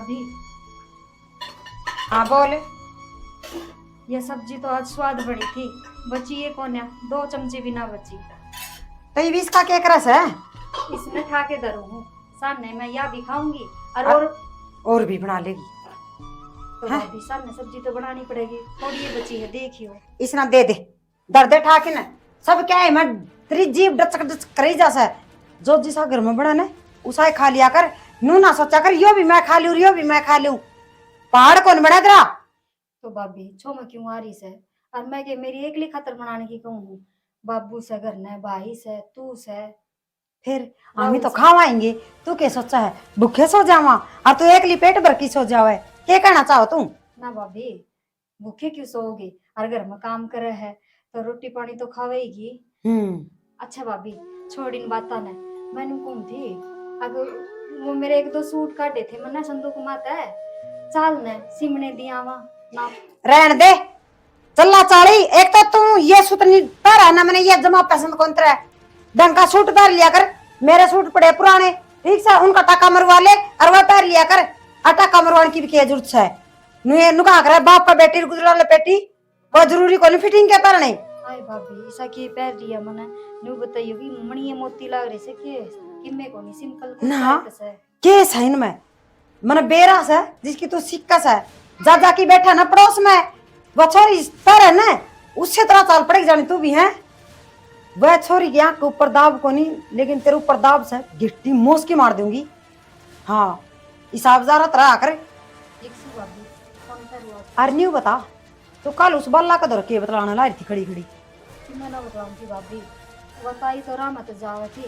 भाभी, हाँ बोल। ये सब्जी तो आज स्वाद बड़ी थी, बची ये कौन है? 2 चमचे भी ना बची। तो ये भी इसका क्या रस है? इसमें खा के धरू हूँ, सामने मैं या भी खाऊंगी और भी बना लेगी तो हाँ? भाभी सामने सब्जी तो बनानी पड़ेगी, थोड़ी ये बची है, देखियो। इसना दे दे, दर्द ठाके न सब क्या है, मैं तेरी जीभ डचक डचक करी जैसा जो जिसा घर में बना ना उसा खा लिया कर। नू ना सोचा कर यो भी मैं खा लूं, यो भी मैं खा लूं। पहाड़ कौन बना तेरा? तो भाभी छो में क्यों आ रही से? और मैं के मेरी एकली खातर बनाने की कहूँ? बाबू से घर ने, भाई से, तू से, फिर आमी तो खावाएंगे। तू क्या सोचा है भूखे सो जावा और तू एकली पेट भर की सो जावे? क्या कहना चाहो तू? ना भाभी, भूखे क्यों सोओगी? और घर में काम करे है तो रोटी पानी तो खावेगी। अच्छा भाभी, छोड़ इन बाता ने। मैंने कौन थी अगर वो मेरे 1-2 सूट काटे थे, मन्ना संदूक माता है चाल ने सिमने दिया वा ना। रहन दे चल्ला चाली। एक तो तू ये सूट नहीं पहरा ना, मैंने ये जमा पसंद कौन तेरा ढंग का सूट पहन लिया कर। मेरे सूट पड़े पुराने, ठीक से उनका टाका मरवा ले और वह पहन लिया कर। टाका मरवाने की भी क्या जरूरत है? नुका कर बाप का बेटी गुजरा बेटी वो जरूरी को नहीं फिटिंग के पहने। हाय भाभी, ऐसा की पहन लिया मने नु बताइयो कि मणि मोती लाग रहे से के किम्मे को नहीं सिंपल को ना से के सही में मन बेरास है जिसकी तू सिक्कस है। जा जाके बैठा ना पड़ोस में वह छोरी पर है ना, उससे तरह चाल पड़ेगी जानी तू भी है। वह छोरी की आंख के ऊपर दाब को नहीं, लेकिन तेरे ऊपर दाब से गिट्टी मोस की मार दूंगी। हाँ हिसाब जरा तरह आकर भाभी कौन करूआ अरे न्यू बता तो कल उस बल्ला का दर के बतलाना ला रही थी खड़ी खड़ी कि मैं ना बताऊंगी भाभी। बताई तो राम तो जावे थी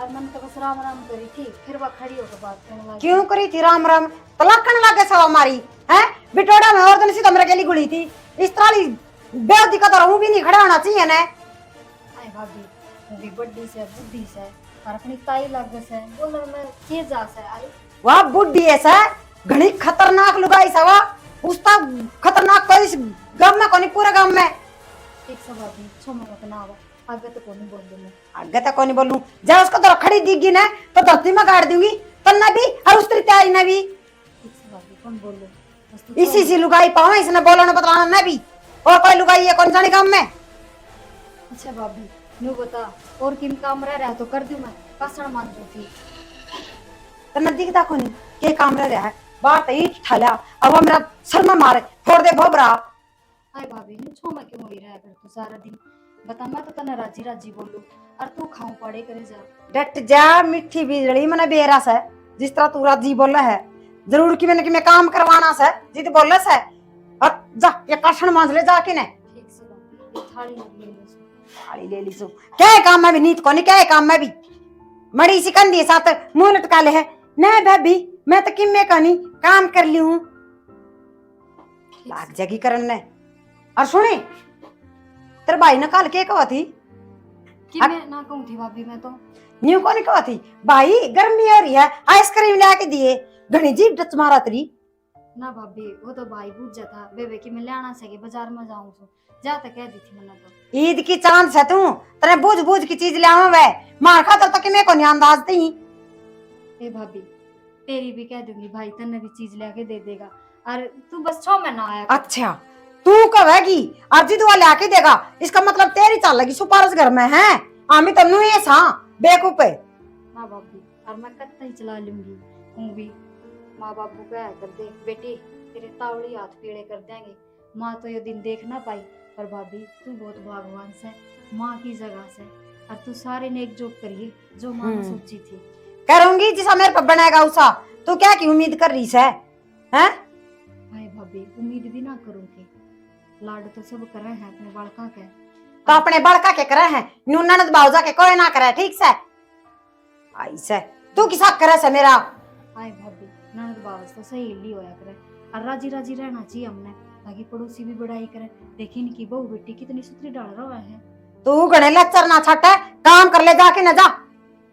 और मन तो बस राम राम करी थी, फिर वह खड़ी होकर बात करने लगी। क्यों करी थी राम राम? तलाकन लागे सवा मारी है बिटोड़ा में और दिन सी तमरे गेली गुड़ी थी। इस तरह बेवती का तो भी नहीं खड़ा होना चाहिए ना। आए भाभी, वो भी बड्डी से बुद्धि से और अपनी ताई लागे से बोलने में के जा से आई। वाह बुढ़ी ऐसा घनी खतरनाक लुगाई सवा उसका खतरनाक कोई इस गांव में कोनी पूरे गांव में। एक सब भाभी छो में अपना आवा आगे तो कोनी बोल दूं मैं। आगे तक कोनी बोलूं जब उसको तो खड़ी दिखगी ना तो धरती में गाड़ दूंगी तन्ना भी और उस तरीके आई ना भी। एक सब भाभी कौन बोल लो इसी सी लुगाई पाओ इसने बोलना बतलाना ना भी और कोई लुगाई है कौन जाने गांव में। अच्छा भाभी न्यू बता और किन काम रह तो कर दूं मैं, कसण मान थी तन्ना दिखता कोनी के काम रह रहा है बात ईट ठला अब वो मेरा सर में मारे फोड़ दे भोबरा। आए भाभी न्यू छो में क्यों होई रहा कर तू सारा दिन? बता मैं तो तना राजी राजी बोलू और तू खाऊं पड़े करे जा। डट जा मिठी बिजली मने बेरस है जिस तरह तू राजी बोला है जरूर कि मैं काम करवाना से जित बोला से और जा ये कषण मांझ ले जाके ने ठीक से भाभी ये थाली ले लो थाली ले ली सो क्या है काम में भी नीत को नहीं क्या है काम में भी मड़ी सिकंदी साथ मुंह लटका ले है नहीं भाभी मैं तो किम्मे कनी काम कर ली हूं लाग जगी करन ने। और सुने तेरे भाई ने कल के कहा थी कि मैं ना कहूं थी भाभी, मैं तो न्यू को नहीं कहा थी भाई गर्मी हो रही है आइसक्रीम लाके दिए घनी जीभ डच मारा तेरी। ना भाभी वो तो भाई पूछ जाता बेबे कि मैं लेना सके बाजार में जाऊं सो जा तक कह दी थी मैंने तो। ईद की चांद से तू तेरे बूझ बूझ की चीज ले आवा वे मार खातर तक मैं को नहीं अंदाज दी। ए भाभी तेरी भी कह दूंगी, भाई तन्ने भी चीज लेके दे देगा और तू बस 6 महीना आया कर। अच्छा तू कहेगी अर्जी दुआ लाके देगा इसका मतलब तेरी चाल लगी सुपारस घर में है आमी तन्नू ये सा बेवकूफ है। हाँ भाभी और मैं कत्ता ही चला लूंगी हूँ भी। माँ बापू कह कर दे बेटी तेरे तावड़ी हाथ पीड़े कर देंगे, माँ तो ये दिन देख ना पाई। पर भाभी तू बहुत भागवान से माँ की जगह से और तू सारे ने एकजुट करिए जो माँ ने सोची थी। करूंगी जिसा मेरे पर बनेगा उसा तू क्या की उम्मीद कर रही है हैं? भाई भाभी उम्मीद भी ना करोगे, लाड तो सब कर रहे हैं अपने बालका के तो अपने बड़का के करे हैं न्यू ननद बावजा के कोई ना करे ठीक से आई से तू किसा करे से मेरा। आए भाभी ननद बावज तो सही ली होया करे और राजी राजी रहना चाहिए हमने ताकि पड़ोसी भी बढ़ाई करे। देखी इनकी बहू बेटी कितनी सुथरी डाल रहा है। तू गणे लच्चर ना छटे काम कर ले जाके न जा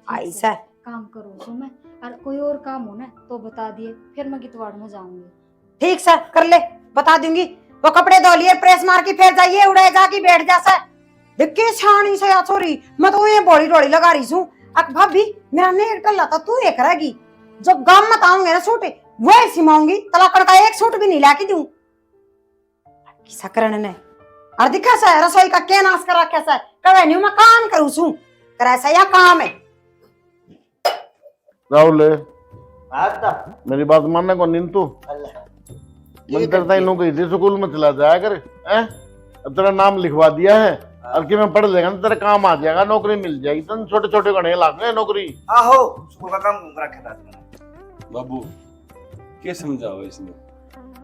आई से काम करो तो मैं और कोई और काम हो ना तो बता दिए फिर मैं गितवाड़ में जाऊंगी। ठीक से कर ले बता दूंगी। वो कपड़े धो लिए प्रेस मार की फिर जाइए उड़े जाके बैठ जा से दिक्के छानी से या छोरी मैं तो ये बोली डोली लगा रही हूँ। अब भाभी मेरा नेक टल्ला था तू ये करेगी जो गांव में आऊंगे ना छोटे वो ऐसी मांगी तलाकड़ का एक सूट भी नहीं लाके दूं किसा करण ने और दिखा सा रसोई का क्या नाश कर रखा सा कवे न्यू मैं काम करूं छू कर ऐसा या काम है राहुल आता मेरी बात मानने को नींद तू मन करता इन लोगों को स्कूल में चला जाया कर हैं? अब तेरा नाम लिखवा दिया है और कि मैं पढ़ लेगा ना तेरा काम आ जाएगा नौकरी मिल जाएगी तन छोटे छोटे गणे लागे नौकरी आहो स्कूल का काम रखा था तुमने बाबू क्या समझाओ इसने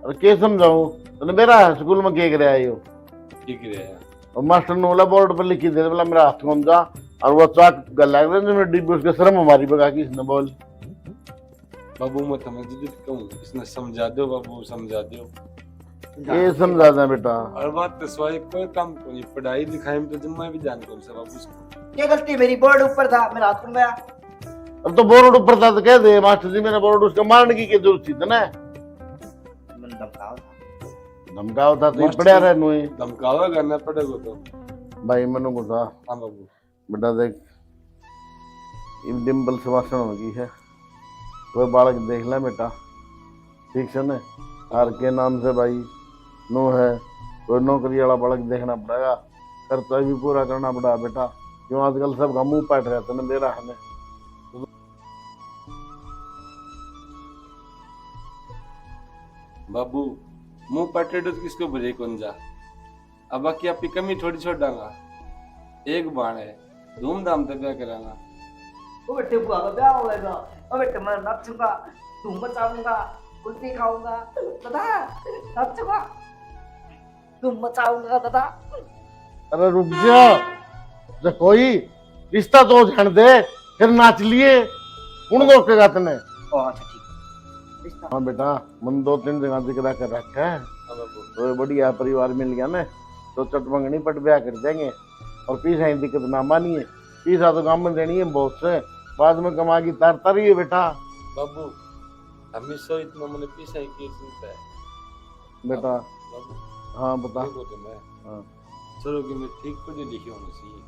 और क्या समझाऊं तूने मेरा स्कूल में क्या करे आयो ठीक रहे और मास्टर ने बोला बोर्ड पर लिखी दे बोला मेरा हाथ कौन जा और वो चाक गल लग रहा है डिब्बे उसके शर्म हमारी बगा की इसने बोल बाबू मैं समझ कहूँ इसने समझा दो बाबू समझा दो ये समझा दे बेटा और बात तो स्वाई कोई काम को नहीं पढ़ाई लिखाई में तो जम्मा भी जान कौन सा बाबू इसको क्या गलती मेरी बोर्ड ऊपर था मेरा हाथ खुल गया अब तो बोर्ड ऊपर था तो कह दे मास्टर जी मेरा बोर्ड उसको मारने की क्या जरूरत थी ना मैंने धमकाया था धमकाओ था तो पड़या रहे नुई धमकावा करना पड़ेगा तो भाई मनु को था हाँ बाबू बेटा देख इन डिम्पल से भाषण होगी है कोई बालक देख ले बेटा ठीक है ना आर के नाम से भाई नो है कोई नौकरी वाला बालक देखना पड़ेगा खर्चा भी पूरा करना पड़ा बेटा क्यों आजकल सब का मुंह पाट रहे थे दे रहा हमें बाबू मुंह पटे तो किसको बुझे कौन जा अब बाकी आपकी कमी थोड़ी छोड़ डांगा एक बाण है धूमधाम से ब्याह कराना वो बेटे बुआ का ब्याह होएगा वो बेटे मैं नाचूंगा धूम मचाऊंगा कुल्फी खाऊंगा दादा नाचूंगा धूम मचाऊंगा दादा अरे रुक जा जो कोई रिश्ता तो जान दे फिर नाच लिए कौन रोकेगा तने ओ अच्छा ठीक रिश्ता हाँ बेटा मन 2-3 जगह जिक्र कर रखा है हाँ बाबू तो बढ़िया परिवार मिल गया ना तो चटमंगनी पट ब्याह कर देंगे और पीछा ही दिक्कत ना मानिए पीछा तो काम में देनी है बहुत से बाद में कमा की तार तारी है बेटा बाबू हमेशा इतना मैंने पीछा की चिंता है बेटा बाबू हाँ बता देखो तो मैं हाँ। चलो कि मैं ठीक पढ़े लिखे होना चाहिए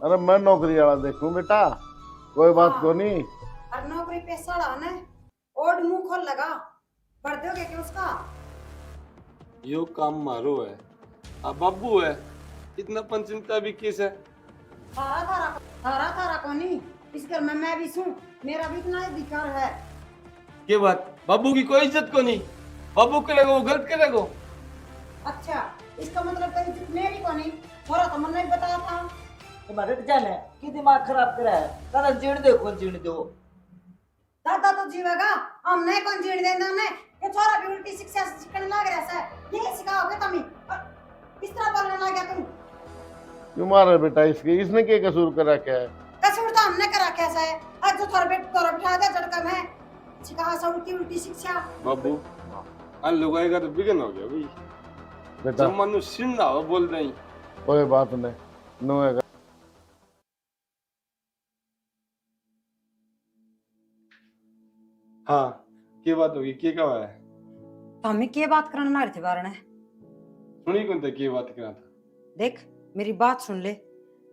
अरे मैं नौकरी वाला देखूं बेटा कोई बात को नहीं और नौकरी पे सड़ा ने ओड मुंह खोल लगा पढ़ दोगे कि उसका यो काम मारो है अब बाबू है इतना पन चिंता भी किस है थारा थारा थारा थारा कोनी इस घर में मैं भी हूं मेरा भी इतना अधिकार है के बात बाबू की कोई इज्जत को नहीं बाबू करेगा वो गलत करेगा अच्छा इसका मतलब तो इज्जत मेरी कोनी थोड़ा तो मन नहीं बताया था तुम्हारे जान है कि दिमाग खराब करा है दादा जीण दे कौन जीण दो दादा तो जीवेगा हम नहीं कौन जीण देना ने ये छोरा भी उल्टी शिक्षा सीखने लग रहा है ये सिखाओगे तुम किस तरह बोलने लग गया तुम क्यों मारे बेटा इसके इसने क्या कसूर कर रखा है कसूर तो हमने करा कैसा है आज जो थोड़ा बिठा दे झटका में सिखा सा उल्टी उल्टी शिक्षा बाबू अन लगाएगा तो बिगन हो गया भाई बेटा मनु सिंदा हो बोल रही कोई बात नहीं नो है हाँ के बात होगी के का है तो हमें क्या बात करने ना रहे थे बारे ने सुनी कौन था के बात करा था देख मेरी बात सुन ले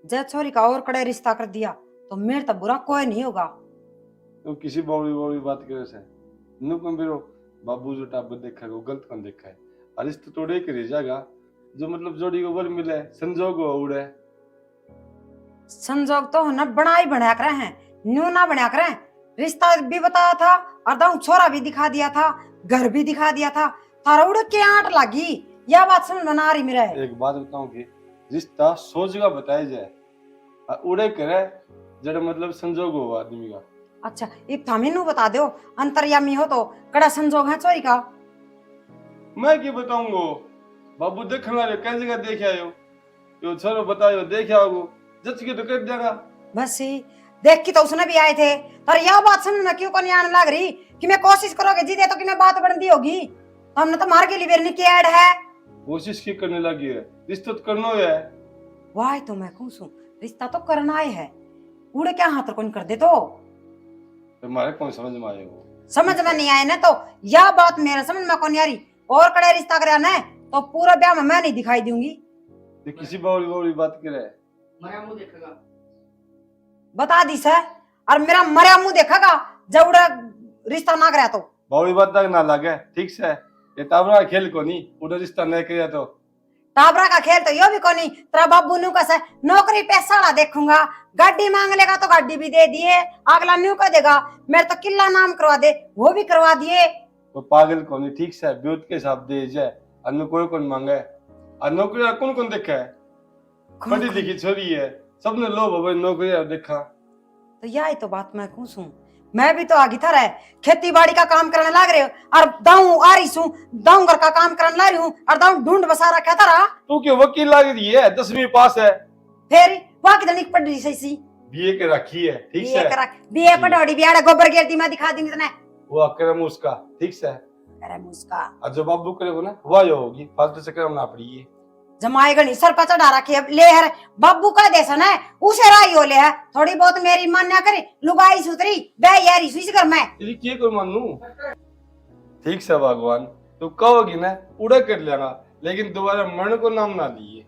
जय छोरी का और कड़े रिश्ता कर दिया तो मेरे तो बुरा कोई नहीं होगा तो किसी बावड़ी बावड़ी बात करे से नु कौन बिरो बाबू जो टाप देखा है वो गलत कौन देखा है अरिश तो तोड़े के रह जाएगा जो मतलब जोड़ी को वर मिले संजोग हो उड़े संजोग तो न बनाई बना कर हैं न्यू ना बना कर रिश्ता भी बताया था और दाऊ छोरा भी दिखा दिया था घर भी दिखा दिया था थारा उड़ के आंट लगी यह बात समझ में ना रही मेरे एक बात बताऊं कि रिश्ता सोच का बताया जाए और उड़े करे जड़ मतलब संजोग हो आदमी का अच्छा ये हमें नु बता दो अंतर्यामी हो तो कड़ा संजोग है चोरी का मैं क्या बताऊंगा बाबू देखना रे कई जगह देख आयो यो छोरो बतायो देख आओ जच के तो कर देगा बस ही देख की तो उसने भी आए थे पर यह बात समझ में क्यों को नहीं आने लग रही कि मैं कोशिश करोगे जीते तो कि मैं बात बनती होगी तो हमने तो मार के लिए निकी ऐड है कोशिश की करने लगी है रिश्ता तो करना है वाह तो मैं खुश हूँ रिश्ता तो करना ही है उड़े क्या हाथ कौन कर दे तो तुम्हारे कौन समझ में आए वो समझ में नहीं आए ना तो यह बात मेरे समझ में कौन यारी और कड़े रिश्ता करा ना तो पूरा ब्याह में मैं नहीं दिखाई दूंगी तो किसी बावड़ी बावड़ी बात करे मैं मुंह देखेगा बता दी सर और मेरा मरा मुंह देखेगा जब उड़ा रिश्ता ना करा तो बावड़ी बात तक ना लगे, ठीक से। ये टाबरा खेल को नहीं, उधर रिश्ता नहीं किया तो टाबरा का खेल तो यो भी कोनी। तेरा बाबू न्यू कैसे नौकरी पैसा देखूंगा, गाड़ी मांग लेगा तो गाड़ी भी दे दिए, अगला न्यू कह देगा मेरे तो किला नाम करवा दे, वो भी करवा दिए। वो पागल को नहीं, ठीक से। ब्यूट के हिसाब दे जाए, अन्य कोई कौन मांगे। और नौकरी कौन कौन देखा है? पढ़ी लिखी छोरी है, सबने लोभ भाई नौकरी देखा। तो यही तो बात मैं कहूँ, मैं भी तो आगे था रहे, खेती बाड़ी का काम करने लग रहे हो और दाऊ आ रही हूँ, दाऊ घर का काम करने ला रही हूँ और दाऊ ढूंढ बसा रखा था रहा। तू क्यों वकील लग रही है? 10वीं पास है, फिर वहां कितनी पढ़ रही सही बीए के रखी है, ठीक बीए से। करा बीए पढ़ोड़ी बियाड़ा गोबर गिरती मैं दिखा दूंगी तने। वो अक्रम उसका, ठीक से। अरे मुस्का और जो बाबू करेगा ना वह जो होगी, फालतू से करम ना पड़ी। जमाए गणी सर पर चढ़ा रखी है ले हर बाबू का देसन है, उसे राई हो ले है, थोड़ी बहुत मेरी मान्या करे लुगाई सुतरी बे यारी सुई कर मैं तेरी क्या कर मानू? ठीक से भगवान, तू कहोगी ना उड़ा कर लेगा, लेकिन दोबारा मरण को नाम ना लिए।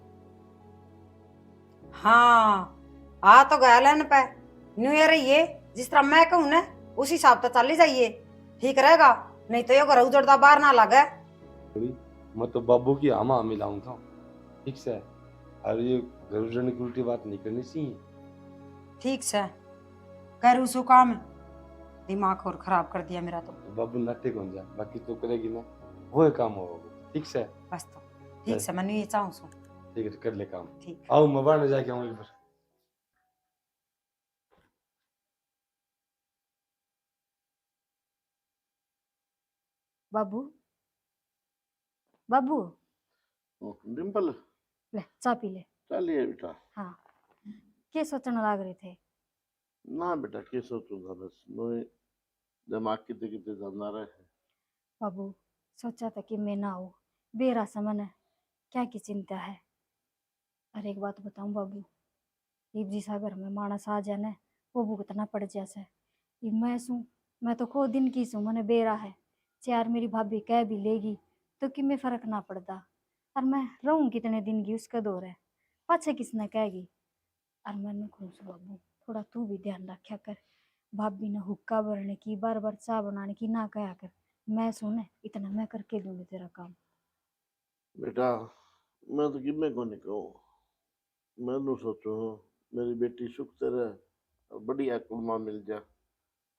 हाँ आ तो गया लेन पे न्यू ईयर ये जिस तरह मैं कहूँ ना उसी हिसाब से चली जाइए, ठीक रहेगा। नहीं तो ये घर उजड़ता बाहर ना लगे। मैं तो बाबू की आमा मिलाऊंगा, ठीक से। और ये घर उजड़ने की उल्टी बात नहीं करनी चाहिए। ठीक से करूँ सो काम, दिमाग और खराब कर दिया मेरा। तो बाबू नाटे कौन जाए, बाकी तो करेगी ना, वो काम होगा, ठीक से। बस तो ठीक से मैं ये चाहूँ सो ठीक है, कर ले काम। ठीक आओ मैं बाहर जाके आऊँ एक बार। बाबू बाबू डिम्पल ले चाय पी ले। चलिए बेटा। हाँ क्या सोचने लग रहे थे? ना बेटा के सोचूंगा, बस नोए दिमाग कितने कितने जाना रहे हैं। बाबू सोचा था कि मैं ना हो, बेरा समन है, क्या की चिंता है। और एक बात बताऊं बाबू, इब जी सागर में मानस आ जाने वो भुगतना पड़ जैसे ये मैं तो खो दिन की सू, मैंने बेरा है चार मेरी भाभी कह भी लेगी तो कि मैं फर्क ना पड़ता। और मैं रहूं कितने दिन की उसका दौर है, पाछे किसने कहेगी। और मैंने खुश बाबू थोड़ा तू भी ध्यान रखा कर, भाभी ने हुक्का भरने की बार बार चाय बनाने की ना कहा कर, मैं सुने इतना मैं करके दूंगी तेरा काम। बेटा मैं तो किमे को नहीं कहूँ, मैं सोचू मेरी बेटी सुख से रहे और बढ़िया कुड़मा मिल जा।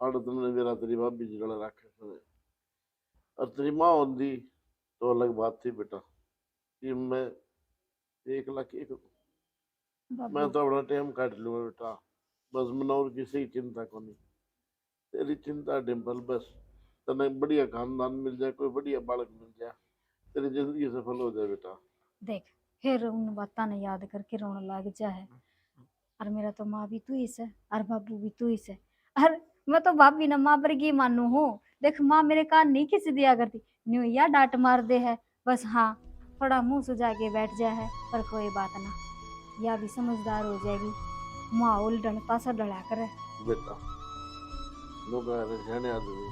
और तुमने मेरा तेरी भाभी जी गला रखे सुने, और तेरी माँ होती तो अलग बात थी बेटा कि मैं 1 लाख एक, मैं बाबू तो अपना टाइम काट लूंगा बेटा। बस मनोर की सही चिंता को नहीं, तेरी चिंता डिम्पल बस तने बढ़िया खानदान मिल जाए, कोई बढ़िया बालक मिल जाए, तेरी जिंदगी सफल हो जाए बेटा। देख फिर उन बातों ने याद करके रोने लग जाए। और मेरा तो माँ भी तू ही से और बाबू भी तू ही से। और मैं तो भाभी ना माँ पर की मानू हूँ। देख माँ मेरे कान नहीं खिंच दिया करती, न्यू या डांट मार दे है बस। हाँ थोड़ा मुंह सुझा के बैठ जाए है, पर कोई बात ना, या भी समझदार हो जाएगी। माहौल डंडता सा डला करे बेटा लोग रहने आदमी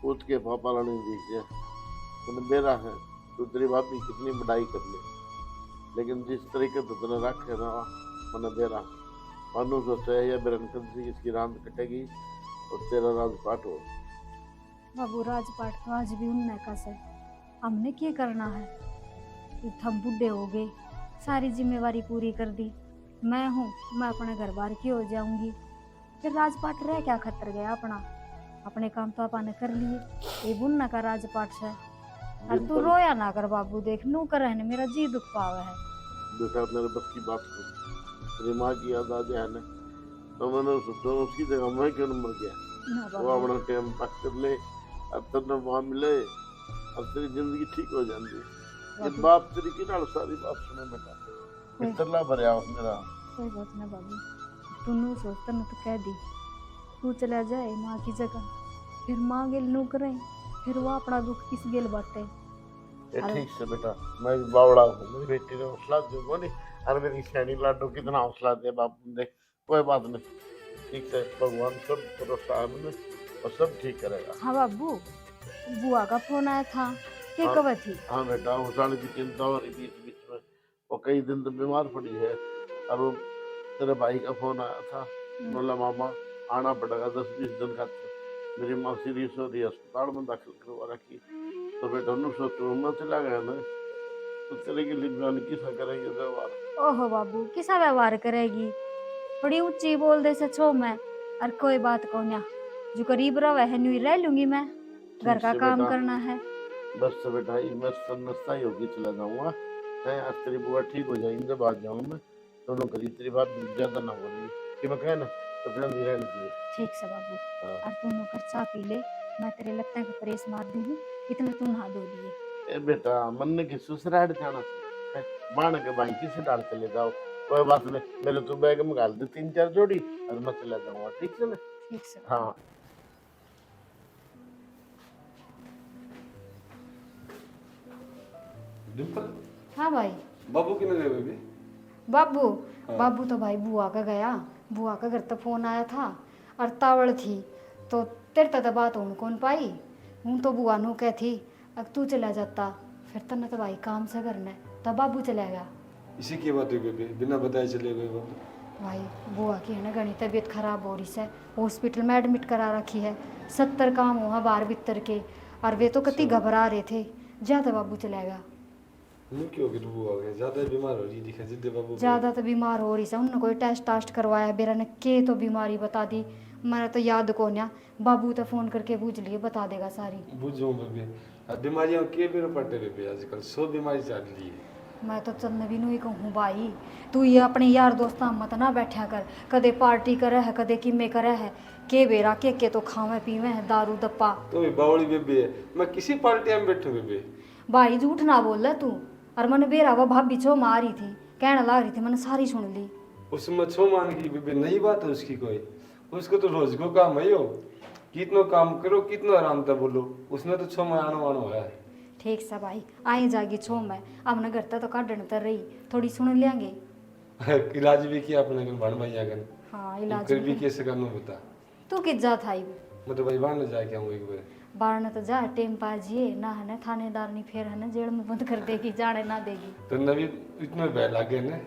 पूछ के पापा लाने दीजिए, तुमने मेरा है तो तेरी भाभी कितनी बढ़ाई कर ले, लेकिन जिस तरीके से तुमने रखे ना मैंने मेरा मानू सोचा है या बिरनकन से इसकी रात कटेगी और तेरा राजपाट हो। बाबू राजपाट तो आज भी उनने का से, हमने क्या करना है, हम बुढ़े हो गए, सारी जिम्मेवारी पूरी कर दी। मैं हूँ, मैं अपने घर बार की हो जाऊंगी, फिर राजपाट रह क्या खतर गया अपना, अपने काम तो अपन ने कर लिए, ये बुन्ना का राजपाट से। और तू रोया ना कर बाबू, देख नू कर है मेरा जी दुख पावा है। बेटा मेरे बस की बात कर, तेरी माँ की याद आ जाए ना तो मैंने सोचा उसकी जगह मैं क्यों न मर गया, ना वो बाबू अपना टाइम पास कर ले और तेरे वहाँ मिले और तेरी जिंदगी ठीक हो जाती। ये बाप तेरी की नाल सारी बात सुने बेटा, कितना भरया मेरा। कोई बात ना बाबू, तू नू सोचता ना तो कह दी, तू चला जाए माँ की जगह, फिर माँ गेल नू करे, फिर वो अपना दुख किस गेल बाटे। ये ठीक से बेटा, मैं भी बावड़ा हूँ, मेरी बेटी ने हौसला दूंगा नहीं, और मेरी सैनी लाडो कितना हौसला दे बाप देख, कोई बात नहीं, ठीक से भगवान सब भरोसा है मुझे और सब ठीक करेगा। हाँ बाबू बुआ का फोन आया था, क्या हाँ। खबर थी? हाँ बेटा हौसला की चिंता हो रही बीच बीच में, वो कई दिन तो बीमार पड़ी है, और वो तेरे भाई का फोन आया था, बोला मामा आना पड़ेगा 10-20 दिन का, मेरी माँ सीरियस हो रही है, अस्पताल में दाखिल करवा रखी। तो बेटा उन्हें सोचो मैं चला गया ना, तो तेरे के लिए जान किसा करेंगे व्यवहार। ओहो बाबू किसा व्यवहार करेगी, बड़ी ऊंची बोल दे से छो मैं। और कोई बात को ना, जो करीब रहा है न्यू रह लूंगी मैं, घर ठीक का से काम बेटा, करना है। बस से बेटा मैं नस्ता ही होगी चला जाऊंगा। मैं आज तेरी बुआ ठीक हो जाएगी, जब आ जाऊँ मैं दोनों करी तेरी बात ज्यादा ना बोली कि मैं कहे ना तो फिर हम रहने चाहिए। ठीक से बाबू, हाँ। और तू नौकर चाह पी ले, मैं तेरे लगता है कि प्रेस मार दूंगी, इतना तू नहा धो लिए। ए बेटा मन ने की ससुराल जाना है, बाण के भाई किसे डाल चले जाओ, कोई बात नहीं, मेरे तो बैग में डाल दे 3-4 जोड़ी और मैं चला जाऊंगा, ठीक है ना। ठीक से। हाँ डिम्पल, हाँ भाई। बाबू किने गए बेबी? बाबू, हाँ। बाबू तो भाई बुआ का गया, बुआ का घर तो फोन आया था और तावड़ थी, तो तेरे तक बात हो कौन पाई। हूँ तो बुआ नो कह थी अब तू चला जाता, फिर तने तो भाई काम से करना है, तब बाबू चला गया। इसी की बात हुई बेबी, बिना बताए चले गए बाबू। भाई बुआ की है ना घनी तबीयत खराब हो रही है, हॉस्पिटल में एडमिट करा रखी है, 70 काम हुआ बाहर भीतर के, और वे तो कति घबरा रहे थे, ज्यादा बाबू चला गया। नहीं क्यों कि वो आ गया, ज्यादा बीमार हो रही दिखा जिद्दे बाबू। ज़्यादा तो बीमार हो रही है, उन्होंने कोई टेस्ट टास्ट करवाया, बेरा ने के तो बीमारी बता दी, मैंने तो याद को ना, बाबू तो फोन करके पूछ लिए, बता देगा सारी। बुझो बेबी, बीमारियां के बेरो पड़ते बेबी, आजकल 100 बीमारी चल रही है। मैं तो चल भी नहीं कहूँ भाई, तू ये अपने यार दोस्ता मत ना बैठा कर, कदे पार्टी करे है कदे किमे करे है, के बेरा के तो खावे पीवे है दारू दप्पा। तो भी बावड़ी बेबी है, मैं किसी पार्टी में बैठूं बेबी। भाई झूठ ना बोल तू, और मैंने बेरा वो भाभी छो मारी थी, कहने लग रही थी, मैंने सारी सुन ली। उसमें छो मान की बेबी नई बात है उसकी कोई, उसको तो रोज को काम है यो, कितनो काम करो कितनो आराम से बोलो, उसने तो छो में आनो आनो है। ठीक सा भाई, आई जागी छो मैं, अब न करता तो काटन तर रही, थोड़ी सुन लेंगे। इलाज भी किया अपने कन भाण भैया कन। हाँ इलाज कर भी भी कैसे करना बता। तू किस जा था मैं तो भाई बाहर न जाके आऊँ एक बार। बारने तो जा टेम पाजिए ना, है ना थानेदार नहीं फिर है ना जेल में बंद कर देगी, जाने ना देगी। तो नवी इतना बैल लागे ने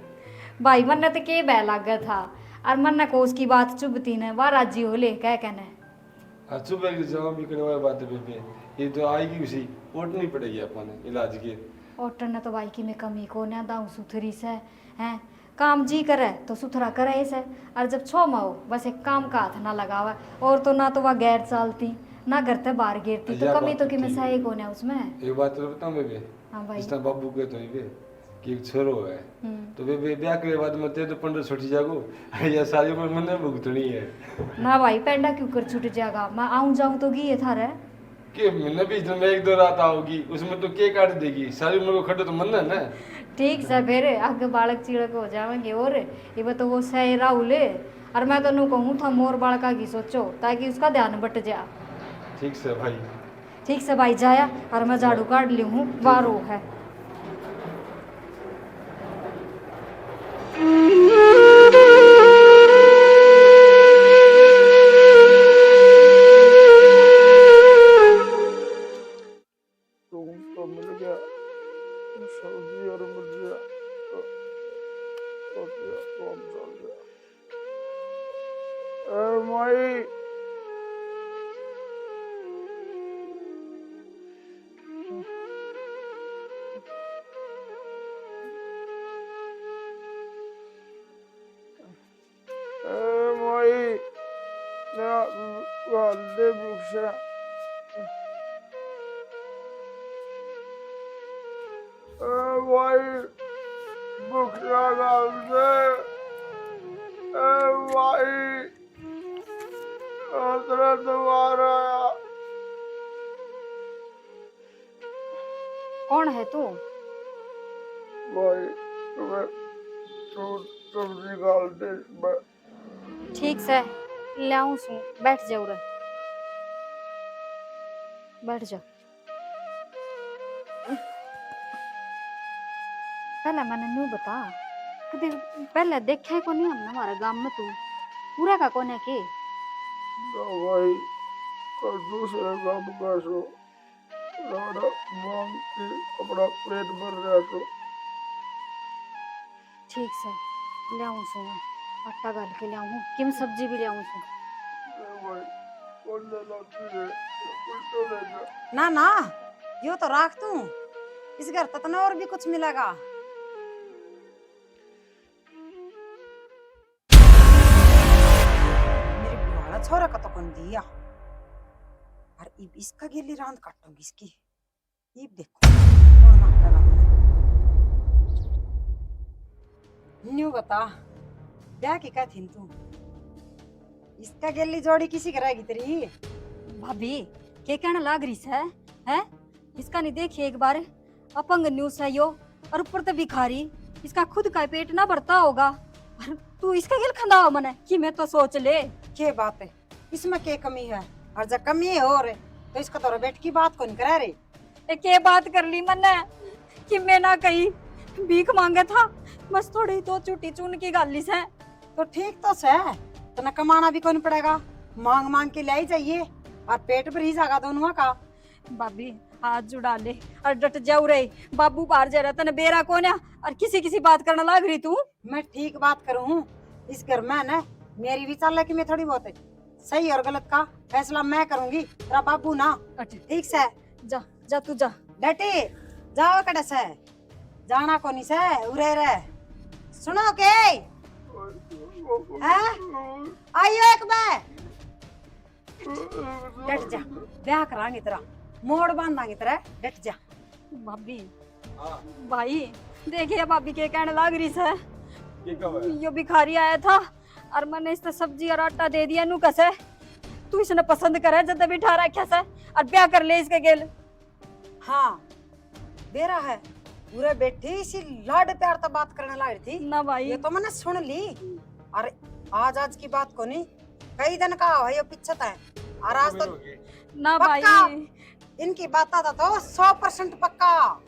भाई मन ने तो के बह लगा था, और मन ने को उसकी बात चुभती ने, वाह राजी हो ले कह कहने। अच्छु बैग जवाब भी करवाया बात है बेबी, ये तो आएगी उसी ओट नहीं पड़ेगी अपन इलाज की। ओटर ने तो भाई की में कमी को ना दाऊ सुथरी से हैं, काम जी करे तो सुथरा करे से, और जब छो माओ बस एक काम का हाथ ना लगावा, और तो ना तो वह गैर चालती ना घर ते बाहर गिरती, तो कमी तो कि मैं सही को ना उसमें। एक बात तो बताऊं बेबी, हाँ भाई। जिस तरह बाबू के तो ये कि एक छोरो है, तो बेबी ब्याह के बाद में ते तो 15 छोटी जागो या सारी उम्र मैंने भुगतनी है ना भाई पेंडा क्यों कर छूट जाएगा, मैं आऊं जाऊं तो ये था रे कि मैंने भी जब मैं 1-2 रात आओगी उसमें तो के काट देगी, सारी उम्र को खड़ो तो मन है ना। ठीक से फिर आगे बालक चिड़क हो जाएंगे, और ये तो वो सह राहुल, और मैं तो नू कहूँ था मोर बालका की सोचो ताकि उसका ध्यान बट जा। ठीक से भाई। ठीक से भाई जाया, और मैं झाड़ू काट ली हूँ, बारो है। तुम तो मिल गया, सब्जी और मुझे तो काम चल गया। ए माई valde büyükse vay bukra kaldı vay adra दोबारा। कौन है तू? भाई तुम्हें तो सब्जी डाल दे। ठीक से लाऊं सू, बैठ जाओ रे, बैठ जा। पहले मैंने नू बता, कभी पहले देखा है को नहीं हमने हमारे गांव में, तू पूरा का कौन है के? भाई का दूसरे काम का सो लाड़ा मांग के अपना पेट भर रहा तो ठीक से लाऊं सू, आटा गाल के लाऊं, किम सब्जी भी लाऊं सू। भाई ना ना, यो तो राख तू, इस घर तक ना और भी कुछ मिलेगा। मेरे बुआड़ा छोरा का तो कौन दिया, और इब इसका गिल्ली रांद काटूंगी इसकी। इब देखो कौन मांगेगा मुझे। न्यू बता, क्या की क्या थी तू? इसका गिल्ली जोड़ी किसी कराएगी तेरी? भाभी के कहना लाग रही है? इसका नहीं देखिए एक बार, अपंग न्यूज है यो, और ऊपर तो भिखारी, इसका खुद का पेट ना भरता होगा, और तू इसका गिल खंदा हो मने कि मैं तो सोच ले। के बात है, इसमें के कमी है? और जब कमी है और तो इसका तो बेट की बात कौन करा रे? के बात कर ली मैंने कि मैं ना कही भीख मांगे था, बस थोड़ी तो चूटी चून की गाली से। तो ठीक तो से, तो ना कमाना भी कौन पड़ेगा, मांग मांग के लाई जाइए, और पेट भर ही जाएगा दोनों का। भाभी हाथ जुड़ा ले और डट जाऊ रही, बाबू बाहर जा रहा था, बेरा कौन है और किसी किसी बात करना लाग रही तू। मैं ठीक बात करूँ, इस घर में ना मेरी भी चाल की मैं थोड़ी बहुत है, सही और गलत का फैसला मैं करूंगी, तेरा बाबू ना। ठीक से जा जा तू जा। डटे जाओ कड़े से, जाना कोनी से उरे रे। सुनो के आइयो एक बार, डट जा, ब्याह करांगे तेरा, मोड़ बांधांगे तेरा, डट जा। भाभी भाई देखिए भाभी के कहने लाग रही है, यो भिखारी आया था और मैंने इससे सब्जी और आटा दे दिया, नु कसे तू इसने पसंद करे जब बिठा रखा से और ब्याह कर ले इसके गेल। हाँ बेरा है, पूरे बैठी इसी लाड प्यार तो बात करने लगी थी ना भाई, ये तो मैंने सुन ली, और आज की बात को नहीं, कई दिन का है ये पिछता है, और आज तो ना भाई पक्का इनकी बात था तो 100% पक्का।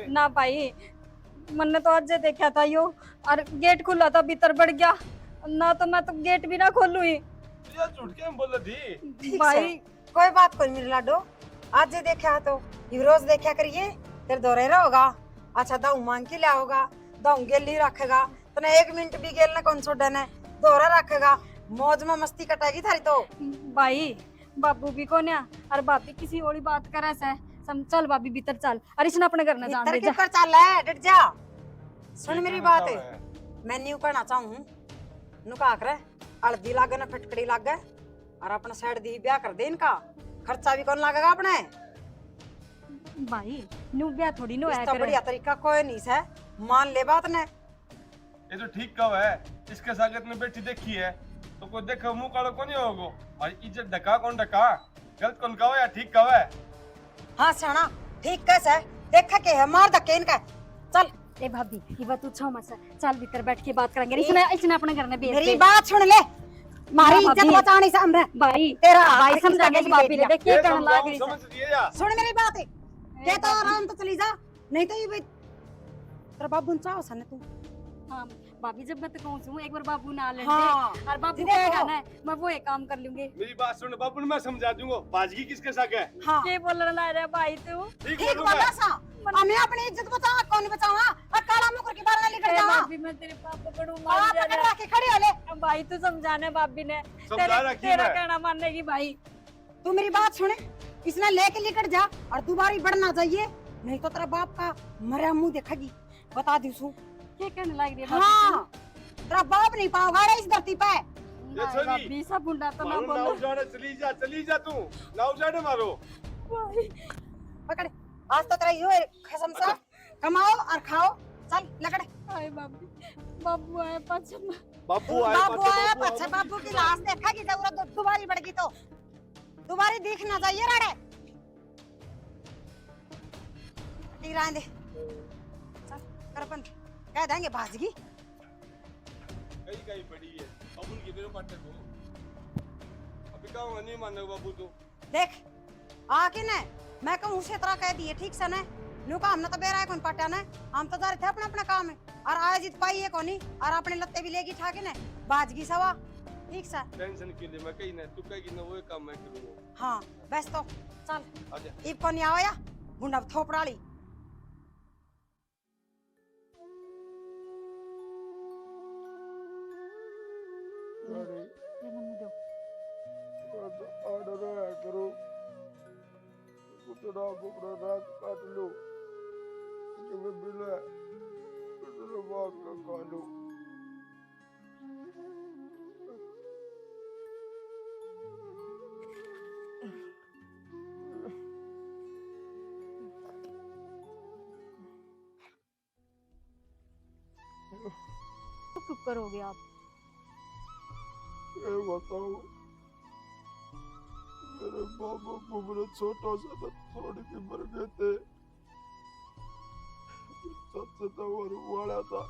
ना भाई मैंने तो आज देखा था यो, और गेट खुला था भीतर बढ़ गया ना, तो मैं तो गेट भी ना खोलू ही। झूठ के बोल रही ठीक भाई से, कोई बात कोई मेरे लाडो, आज जे देखा तो ये रोज देखा करिए, तेरे दोरे रहोगा। अच्छा दाऊ मांग के लिया होगा, दाऊ गेल ही रखेगा, तने 1 मिनट भी गेल ना कौन छोड़े ने, दोरा रखेगा, मौज में मस्ती कटेगी थारी तो। भाई बाबू भी कोने और भाभी किसी और बात करे से, सम चल भाभी भीतर चल, और इसने अपने घर न जान भीतर दे के जा। ऊपर चल है, डट जा। सुन मेरी बात है, मैं न्यू करना चाहूँ, नुका करे हल्दी लागे ना फटकड़ी लागे, और अपना साइड दी ब्याह कर दे, इनका खर्चा भी कौन लागेगा अपने। भाई नु ब्याह थोड़ी नो है इसका बढ़िया तरीका कोई नहीं है, मान ले बात ने। ये तो ठीक कहो है, इसके सागत में बैठी देखी है तो कोई देखो मुंह कालो कौन होगो, और इज्जत ढका कौन ढका, गलत कौन कहो या ठीक कहो है। हाँ साना ठीक कैसे देखा के है, मार धक्के इनका, चल। ए भाभी ये बात तू छो मत, चल भीतर बैठ के बात करेंगे, इसने अपने घर में भेज मेरी दे। बात सुन ले, मारी हाँ, इज्जत भाभी। बचाने से हमरे भाई तेरा भाई हाथ समझा किसका के भाभी ने बेटी देख के ये कहने लाग रही समझ है। लिए या सुन मेरी बात है, के तो आराम तो चली जा, नहीं तो ये भाई तेरा बाबू चाहो सने तू। हाँ भाभी जब मैं तो कहूँ हूँ एक बार बाबू ना ले हाँ और बाबू देखो। कहेगा ना मैं वो एक काम कर लूंगी। मेरी बात सुन बाबू ने मैं समझा दूंगा, बाजगी किसके साथ है, हाँ ये बोल रहा है भाई तू। ठीक ठीक बोलूंगा। बोला सा, हमें अपनी इज्जत बचावा कौन बचावा, और काला मुकर की बाहर निकल ए जावा, भाभी मैं तेरे पापा पकड़ू आप मार पकड़ के खड़े हो ले। भाई तू समझाने भाभी ने, समझा रखी तेरा मैं। कहना मानेगी भाई। तू मेरी बात सुने, इसने लेके निकट जा और दोबारा बढ़ना चाहिए, नहीं तो तेरा बाप का मरा मुंह देखेगी, बता दी सू। क्या कहने लग रही है हाँ तेरा बाप नहीं पाओगा इस धरती पे। ये सही। भाभी सब बुंडा तो ना मारो बोलो नाव जाने चली जा तू, नाव जाने मारो। भाई। पकड़, आज तो तेरा यो कसम सा, कमाओ और खाओ, चल लकड़। हाय भाभी बाबू आए पाछे में। बाबू बाबू आया पछे, बाबू की लाश देखा की जरूरत दोबारी बढ़ गई तो दोबारी दिखना चाहिए राड़े। ठीक रहने दे, चल कर बंद, कह देंगे भाजगी। कहीं पड़ी है अब उनकी मेरे पाटे को, अभी कहूँगा नहीं मानो बाबू तू। देख आके ने मैं कहूँ उसे तरह कह दिए, ठीक से ने नु का हमने तो बेरा है कौन पटा ने, हम तो जा रहे थे अपना अपना काम है, और आयोजित पाई है कोनी, और अपने लत्ते भी लेगी ठाके ने बाजगी सवा, ठीक से। टेंशन के लिए मैं कहीं ना तू कहेगी ना वो काम मैं करूँगा। हाँ बस तो चल आजा। इब कोनी आया गुंडा थोपड़ाली। ये मम्मी दो। ऑर्डर है करो कुतरा बुकरा रात काट लो जब मिला तो बात का खा लो तो चुप करोगे आप? ये बताओ मेरे बाबा को मेरा छोटा सा था थोड़ी सी मर गए थे सबसे तो वाला था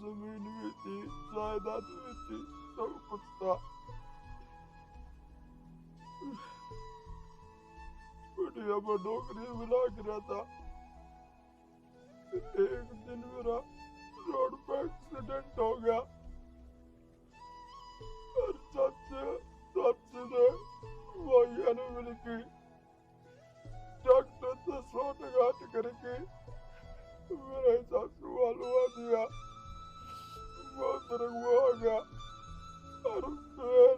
जमीन भी थी जायदाद भी थी सब कुछ था बढ़िया मैं नौकरी मिला गिरा था एक दिन मेरा रोड पे एक्सीडेंट हो गया और चाचे ने भैया ने मिलकर डॉक्टर से शॉट घाट करके मेरे सासू हलवा दिया बहुत रंगवा आ गया और फिर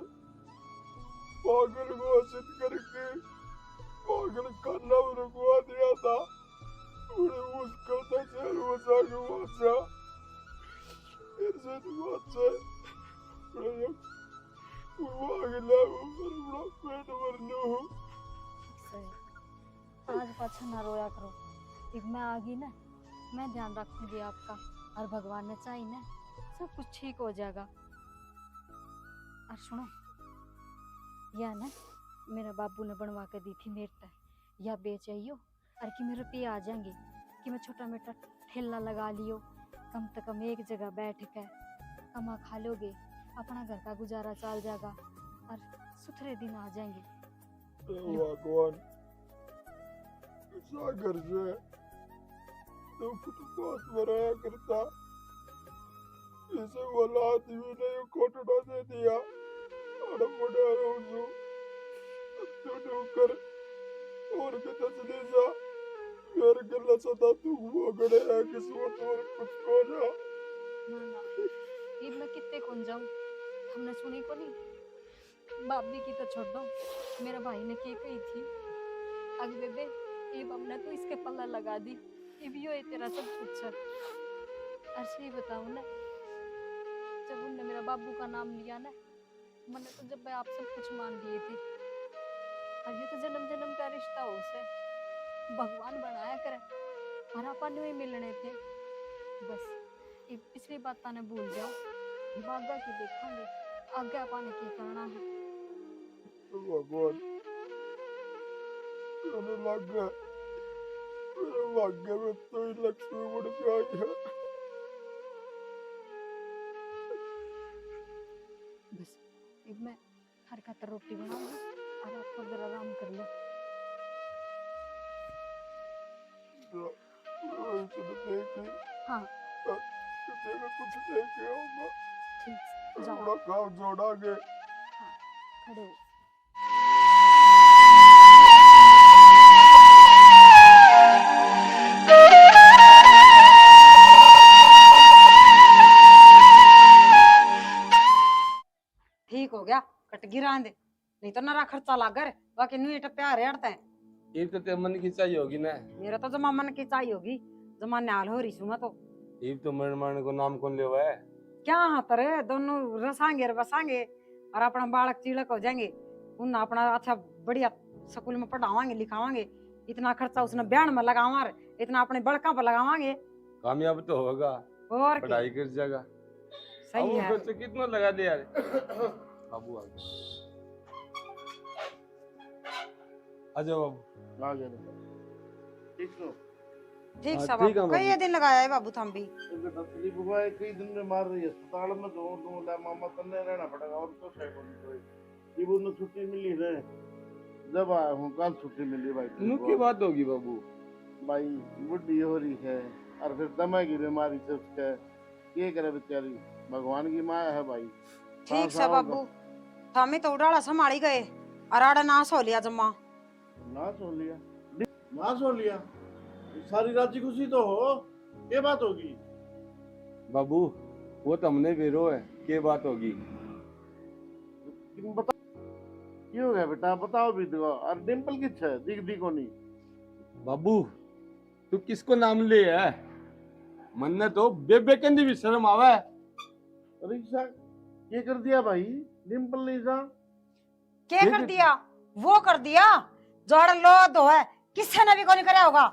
पागल घोषित करके पागल खाना में रुकवा दिया था बड़े मुश्किल से जेल बचा के पहुंचा फिर से बच्चे अगला बड़ा पेट भर लो आज पाछा ना रोया करो। एक मैं आ गई ना, मैं ध्यान रखूंगी आपका और भगवान ने चाहिए ना सब कुछ ठीक हो जाएगा। और सुनो, यह ना मेरे बाबू ने बनवा के दी थी मेरे तक, या बेच आइयो और कि मेरे पे आ जाएंगे कि मैं छोटा मोटा ठेला लगा लियो, कम से कम एक जगह बैठ कर कमा खा लोगे, अपना घर का गुजारा चल जाएगा और सुथरे दिन आ जाएंगे। भगवान सागर से दुख तो बहुत बनाया करता इसे औलाद भी नहीं कोटड़ा दे दिया और बड़ा रोजू तो कर और के तसली सा यार गल्ला सदा तू वो गड़े है किस्मत और कुछ को जा ना ना, ये मैं कितने कौन जाऊं, हमने सुनी को नहीं। बाबी की तो छोड़ दो, मेरा भाई ने की कही थी आगे बेबे ये हमने तो इसके पल्ला लगा दी, ये भी है तेरा सब कुछ। ऐसे ही बताऊं ना, जब उनने मेरा बाबू का नाम लिया ना, मैंने तो जब आप सब कुछ मान लिए थे, और ये तो जन्म जन्म का रिश्ता हो से भगवान बनाया करे और अपन में मिलने थे। बस ये पिछली बात ने भूल जाओ, बागा की देखेंगे आगे अपन की करना है। भगवान मैंने लग गया मेरे भाग्य में तो ही लक्ष्मी उड़ के आई है। बस अब मैं हर खातर रोटी बनाऊंगी और आप थोड़ी देर आराम कर लो। हाँ कुछ देखे होगा ठीक, जाओ थोड़ा काम जोड़ा के खड़े हो। ठीक हो गया, कट गिरा दे, नहीं तो नारा खर्चा लाग रे, बाकी नुई टप्पे आ रहे हटते हैं। ये तो ते मन की चाहिए होगी ना, मेरा तो जमा मन की चाहिए होगी, जमा न्याल हो रही सुना तो ये तो मन मान को नाम कौन ले हुआ है क्या हाथ रे, दोनों रसांगे बसांगे और अपना बालक चिड़क हो जाएंगे, उन अपना अच्छा बढ़िया स्कूल में पढ़ावांगे लिखावांगे, इतना खर्चा उसने ब्याह में लगावा, इतना अपने बड़का पर लगावांगे, कामयाब तो होगा और पढ़ाई कर जाएगा। सही है। खर्च कितना लगा दिया यार बाबू आ गया, आ जाओ बाबू आ गया ठीक हो ठीक हाँ, सब ठीक है कई दिन लगाया है बाबू थम भी। तकलीफ हुआ है, कई दिन में मार रही है अस्पताल में, दो ला मामा तन्ने रहना पड़ेगा और तो शायद कोई ये बोलने छुट्टी मिली है, जब आया हूँ कल छुट्टी मिली भाई। मुख्य बात होगी बाबू भाई बुढ़ी हो रही है और फिर दमा की बीमारी से उसके ये करे बेचारी, भगवान की माया है भाई। ठीक सब बाबू थामी तो उड़ाला संभाली गए और आड़ा नाश हो लिया जम्मा, नाश हो लिया, नाश हो लिया, सारी राजी खुशी तो हो, ये बात होगी बाबू वो तो हमने भी रो है, क्या बात होगी? तुम बता क्यों है बेटा, बताओ भी दो। और डिम्पल किछ है, दिख दी को नहीं। बाबू तू किसको नाम ले है? मन ने तो बेबे कंदी भी शर्म आवे। रिक्शा ये कर दिया भाई, डिम्पल नहीं सा। क्या ठीक कर है। दिया? वो कर दिया जोड़ लो दो है, किसी ने भी कोई नहीं कराया होगा।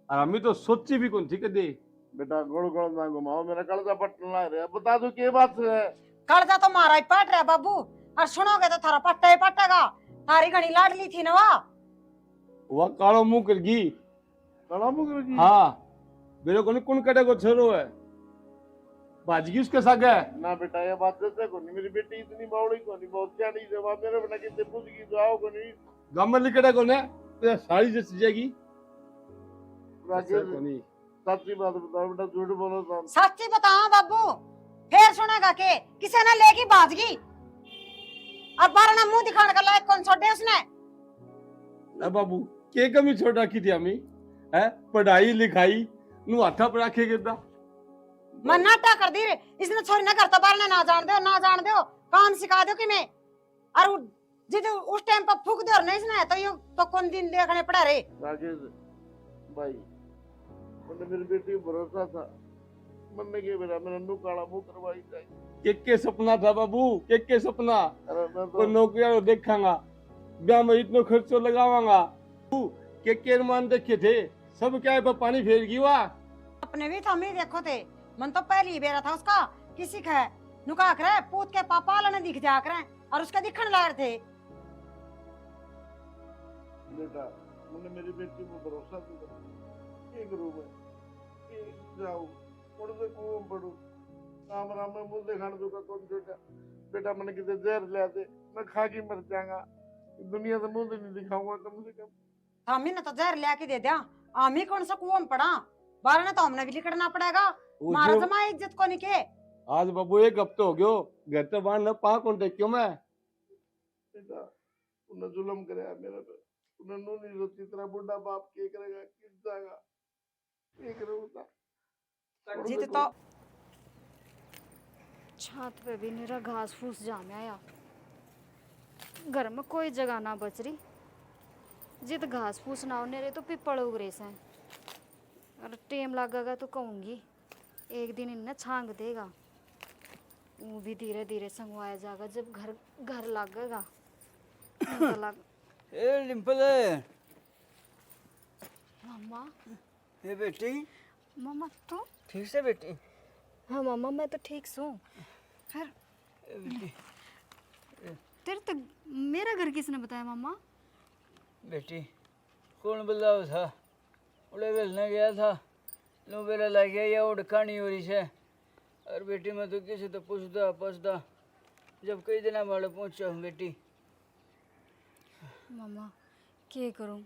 और हमें तो सोची भी कौन थी कदे। बेटा गोड़ गोड़ ना घुमाओ, मेरा कलजा पटन ला रहे। बता दो क्या बात है। कर्जा तो मारा ही पट रहा बाबू, और सुनोगे तो थारा पट्टा ही पट्टेगा। थारी घनी लाडली थी ना वह कालो मुंह कर गई। कड़ा मुकर की। हाँ मेरे को नहीं कौन कटे को छोरो है, बाजगी उसके साथ है। ना बेटा ये बात जैसे को नहीं, मेरी बेटी इतनी बावड़ी को नहीं, बहुत सियानी से बात मेरे बिना कितने पूछ की तो आओ को नहीं। गाँव में लिखा कौन है, तो साड़ी जैसी जाएगी। राकेश को नहीं। सच्ची बात बताओ बेटा, झूठ बोलो तो। सच्ची बताओ बाबू, फिर सुनेगा के किसी ने लेके भाजगी और बारह मुंह दिखाने का लायक कौन छोड़े उसने। अब बाबू के कमी छोड़ रखी थी हमें, है पढ़ाई लिखाई नु हाथा पर रखे गिरदा। मन नाटा कर दी इसने, छोरी ना करता बारह ना जान दो ना जान दो, काम सिखा दो कि मैं। और जिद उस टाइम पर फूक दो और नहीं सुना तो ये तो कौन दिन देखने पड़ा रे। राकेश भाई मैंने मेरी बेटी पर भरोसा था, मन ने के मेरा मेरा नु काला मुंह करवाई जाए। के सपना था बाबू, के सपना। अरे मैं को तो नौकरियां देखांगा, ब्याह में इतना खर्चो लगावांगा। के मान देखे थे, सब क्या है पर पानी फेर गई वाह। अपने भी तो हम ही देखो थे, मन तो पहले ही बेरा था उसका किसी का नुका करे पूत के पापा लाने दिख जा करे और उसका दिखने लग रहे थे। बेटा मैंने मेरी बेटी पर भरोसा दिया, क्या करूं मैं, जाऊं और से कुआं पड़ू, राम राम में मुंह दिखाने दूंगा कौन छोटा। बेटा मैंने कितने जहर ले आते, मैं खा के मर जाऊंगा, दुनिया से मुंह नहीं दिखाऊंगा कम से कम। हम ही ने तो जहर लिया के दे दिया, हम ही कौन सा कुआं में पड़ा, बारह ने तो हमने भी लिखना पड़ेगा। वो मारा जो- जमा इज्जत को नहीं के। आज बाबू एक हफ्ते हो गयो, घर तो बाहर न पा कौन थे क्यों मैं। बेटा उन्हें जुल्म करे मेरे पे, उन्हें नू नहीं सोची तेरा बुढ़ा बाप क्या करेगा, किस जाएगा, क्या करूंगा। जीत तो छत पे भी मेरा घास फूस जाम आया, घर में कोई जगह ना बच रही। जित घास फूस ना होने रहे तो पिपड़ उग रहे से, और टेम लगेगा तो कहूंगी एक दिन इन्हें छांग देगा। वो भी धीरे धीरे संगवाया जाएगा जब घर घर लगेगा। तो लग ए डिम्पल, मामा ये बेटी मामा तो ठीक से बेटी? हाँ मामा मैं तो ठीक हूँ। फिर ए बेटी, तेरे तो मेरा घर किसने बताया मामा? बेटी कौन बदलाव था, उड़े बेलने गया था, लो बेला लग गया या उड़ कहानी हो रही है। और बेटी मैं तो किसी तो पूछता पछता जब कई दिन वाले पहुंचा हूँ बेटी। मामा क्या करूं,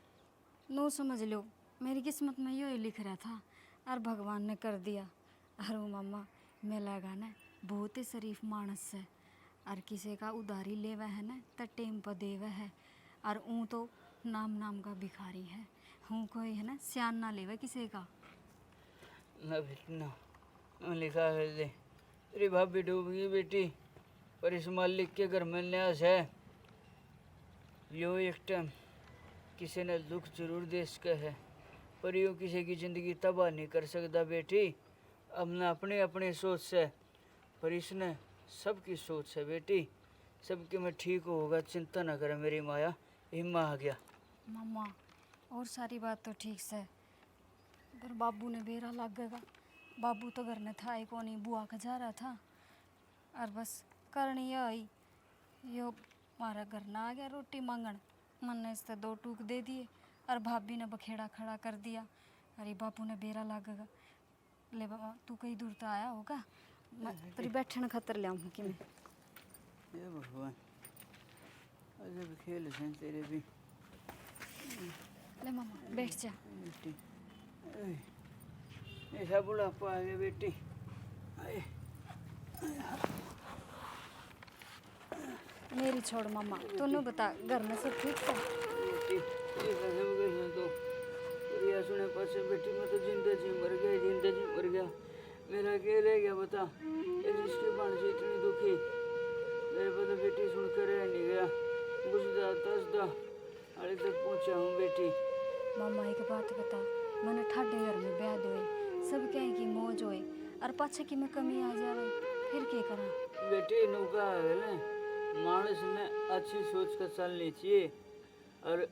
नो समझ लो मेरी किस्मत में यो ही लिख रहा था और भगवान ने कर दिया। और वो मामा मैं लगा ना बहुत ही शरीफ मानस है, और किसी का उधारी लेवा है ना तो टेम पर देवा है। और ऊँ तो नाम नाम का भिखारी है, हूँ कोई है ना सियान ना लेवा किसी का। ना बेटी ना, मैं लिखा है दे तेरी भाभी डूब गई बेटी, पर इस मालिक के घर में न्यास है। यो एक टाइम किसी ने दुख जरूर दे सका है, पर यो किसी की ज़िंदगी तबाह नहीं कर सकता बेटी। अब ना अपनी अपनी सोच से, पर इसने सबकी सोच है बेटी, सबके में ठीक होगा, चिंता ना करे मेरी माया। हिम्मा आ गया मामा और सारी बात तो ठीक से, पर बाबू ने बेरा लग गया। बाबू तो घर में था ही को नहीं, बुआ का जा रहा था। और बस करनी ये आई, यो हमारा घर ना आ गया रोटी मांगन, मन ने इससे 2 टूक दे दिए और भाभी ने बखेड़ा खड़ा कर दिया। अरे बापू ने बेरा लग गया। ले बाबा तू कहीं दूर तो आया होगा, मैं तेरी बैठने खतर ले आऊँ कि मैं। ये भगवान, अजब खेल हैं तेरे भी ले मामा बैठ जा। बेटी। ऐसा बुढ़ापा आ गया बेटी। आए, मेरी छोड़ मामा, तूने बता घर में सब ठीक था? बेटी ये कसम कैसे तो प्रिया सुने पास बेटी मैं तो जिंदा जी मर गया, जिंदा जी मर गया। मेरा क्या रह गया बता, इसके बाण से इतनी दुखी मेरे को तो बेटी सुनकर रह नहीं गया। बुझदा तसदा अरे तक पहुंचा हूँ बेटी। मामा एक बात बता, मैंने ठाडे घर में ब्याह दोए, सब कहें कि मौज होए और पाछे की में कमी आ जावे, फिर क्या करा? बेटी नौका है ना, मानस ने अच्छी सोच कर चलनी चाहिए और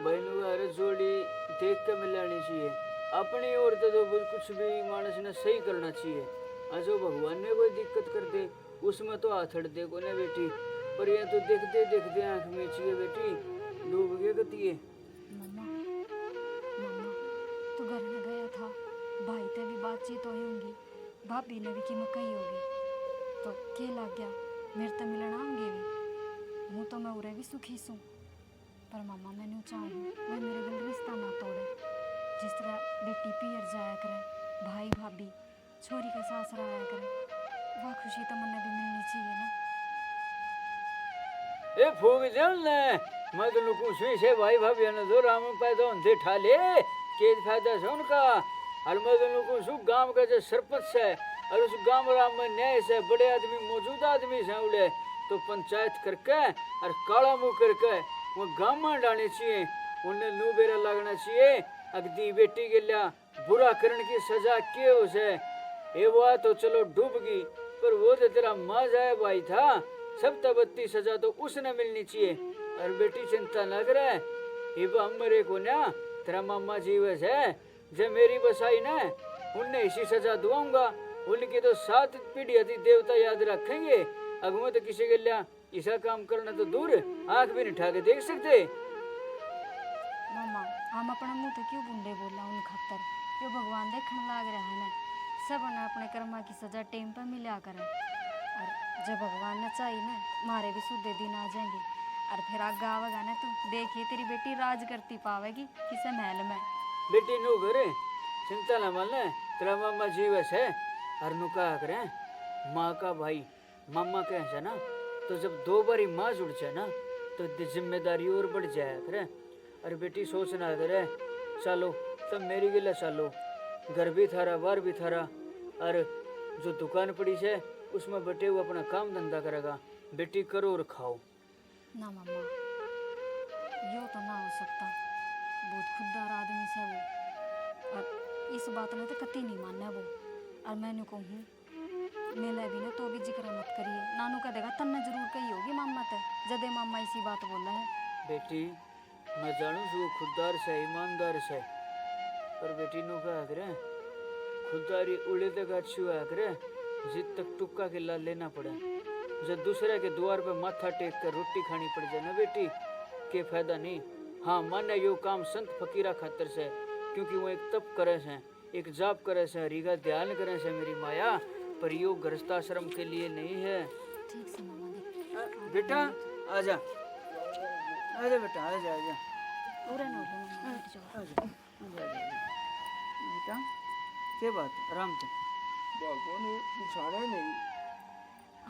बहनों का हर जोड़ी देख कर मिलानी चाहिए। अपनी ओर तो कुछ भी मानस ने सही करना चाहिए। जो भगवान ने कोई दिक्कत कर दे उसमें तो हाथ अड़ दे को ना बेटी, पर ये तो देखते देखते आंख में चाहिए बेटी, डूब गए गतिए। मम्मा मम्मा तू घर में गया था, भाई से भी बातचीत हुई होंगी, भाभी ने भी कि मैं कही होगी, तो क्या लग गया मेरे तो मिलना आऊंगे भी, हूँ तो मैं उरे भी सुखी सूँ, पर मम्मा मैंने चाहूँ वह मेरे गल रिश्ता ना तोड़े। जिस तरह बेटी पियर जाया करे, भाई भाभी छोरी का सासरा आया करे, वह खुशी तो मन्ने भी मिलनी चाहिए ना। ए फूक दे ने मैं तो लुकू से भाई भाभी ने जो राम पैदा होते ठाले के फायदा से उनका। और मैं तो लुकू सु गांव का जो सरपंच है और उस गांव राम में न्याय से बड़े आदमी मौजूद आदमी से उड़े तो पंचायत करके और काला मुंह करके वो गांव में डालनी चाहिए, उन्हें नू बेरा लगना चाहिए। अगदी बेटी के लिया बुरा करने की सजा के उसे ये वो तो चलो डूब गई, पर वो तो तेरा माँ जाए भाई था, सब तबत्ती सजा तो उसने मिलनी चाहिए। और बेटी चिंता न करे, ये मेरे को ना तेरा मामा जीवस है, जब मेरी बसाई ना उनने इसी सजा दुआऊंगा, उनकी तो 7 पीढ़ी अति देवता याद रखेंगे। अगुआ तो किसी के लिया ऐसा काम करना तो दूर, आंख भी नहीं उठा के देख सकते। मामा हम अपना मुंह तो क्यों बुंडे बोला उन खातर, जो भगवान देखने लाग रहा है ना, सब ने अपने कर्मा की सजा टाइम पर मिला करे, और जब भगवान ने चाहिए ना मारे भी सुधे दिन आ जाएंगे, और फिर आगे आवेगा ना तो देखिए तेरी बेटी राज करती पावेगी किसे महल में। बेटी नु करे चिंता न मान, तेरा मामा जीवस है और नु कहा करे माँ का भाई मामा कहे ना, तो जब 2 बारी माँ जुड़ जाए ना तो जिम्मेदारी और बढ़ जाया करे। अरे बेटी सोचना करे चलो तब मेरी गिला चलो, घर भी थारा बार भी थारा, और जो दुकान पड़ी है उसमें बटे हुए अपना काम धंधा करेगा, बेटी करो और खाओ। ना मामा यो तो ना हो सकता, बहुत खुददार आदमी से वो, और इस बात ने तो कति नहीं मानना वो। और मैंने कहूँ मेला भी ना तो भी जिक्र मत करिए, नानू का देगा तन्ने जरूर कही होगी मामा ते, जदे मामा इसी बात बोला है। बेटी मैं जानू वो खुददार से ईमानदार से, पर बेटी नु कहा करे खुददारी उड़े तक अच्छी हुआ करे जिद तक टुक्का के ला लेना पड़े, जब दूसरे के द्वार पे माथा टेक कर रोटी खानी पड़ जाए ना बेटी के फायदा नहीं। हाँ माने यो काम संत फकीरा खातर से, क्योंकि वो एक तप करे से, एक जाप करे से, हरि का ध्यान करे से मेरी माया, पर यो गृहस्थाश्रम के लिए नहीं है। ठीक से मामा देख बेटा आजा आजा बेटा आजा आजा पूरा ना हो मामा, बैठ जाओ। आजा आजा आजा बेटा क्या बात आराम से भगवान ने पूछाना नहीं।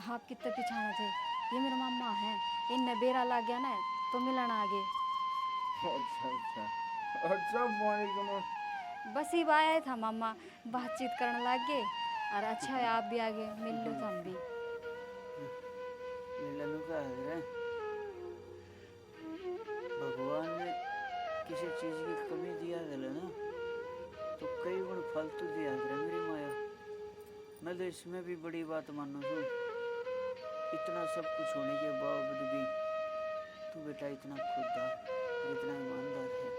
आप कितने पिछाना थे, ये मेरे मामा है, इनने बेरा लग गया ना तो मिलन आ गए। अच्छा अच्छा अच्छा वालेकुम। बस ही आया था मामा, बातचीत करने लग गए, और अच्छा है आप भी आ गए, मिल लो तो हम भी। मिलन का है भगवान ने किसी चीज की कमी दिया गया ना तो कई गुण फालतू दिया गया मेरी माया। मैं तो इसमें भी बड़ी बात मानू छू, इतना सब कुछ होने के बावजूद भी तू बेटा इतना खुददार और इतना ईमानदार है।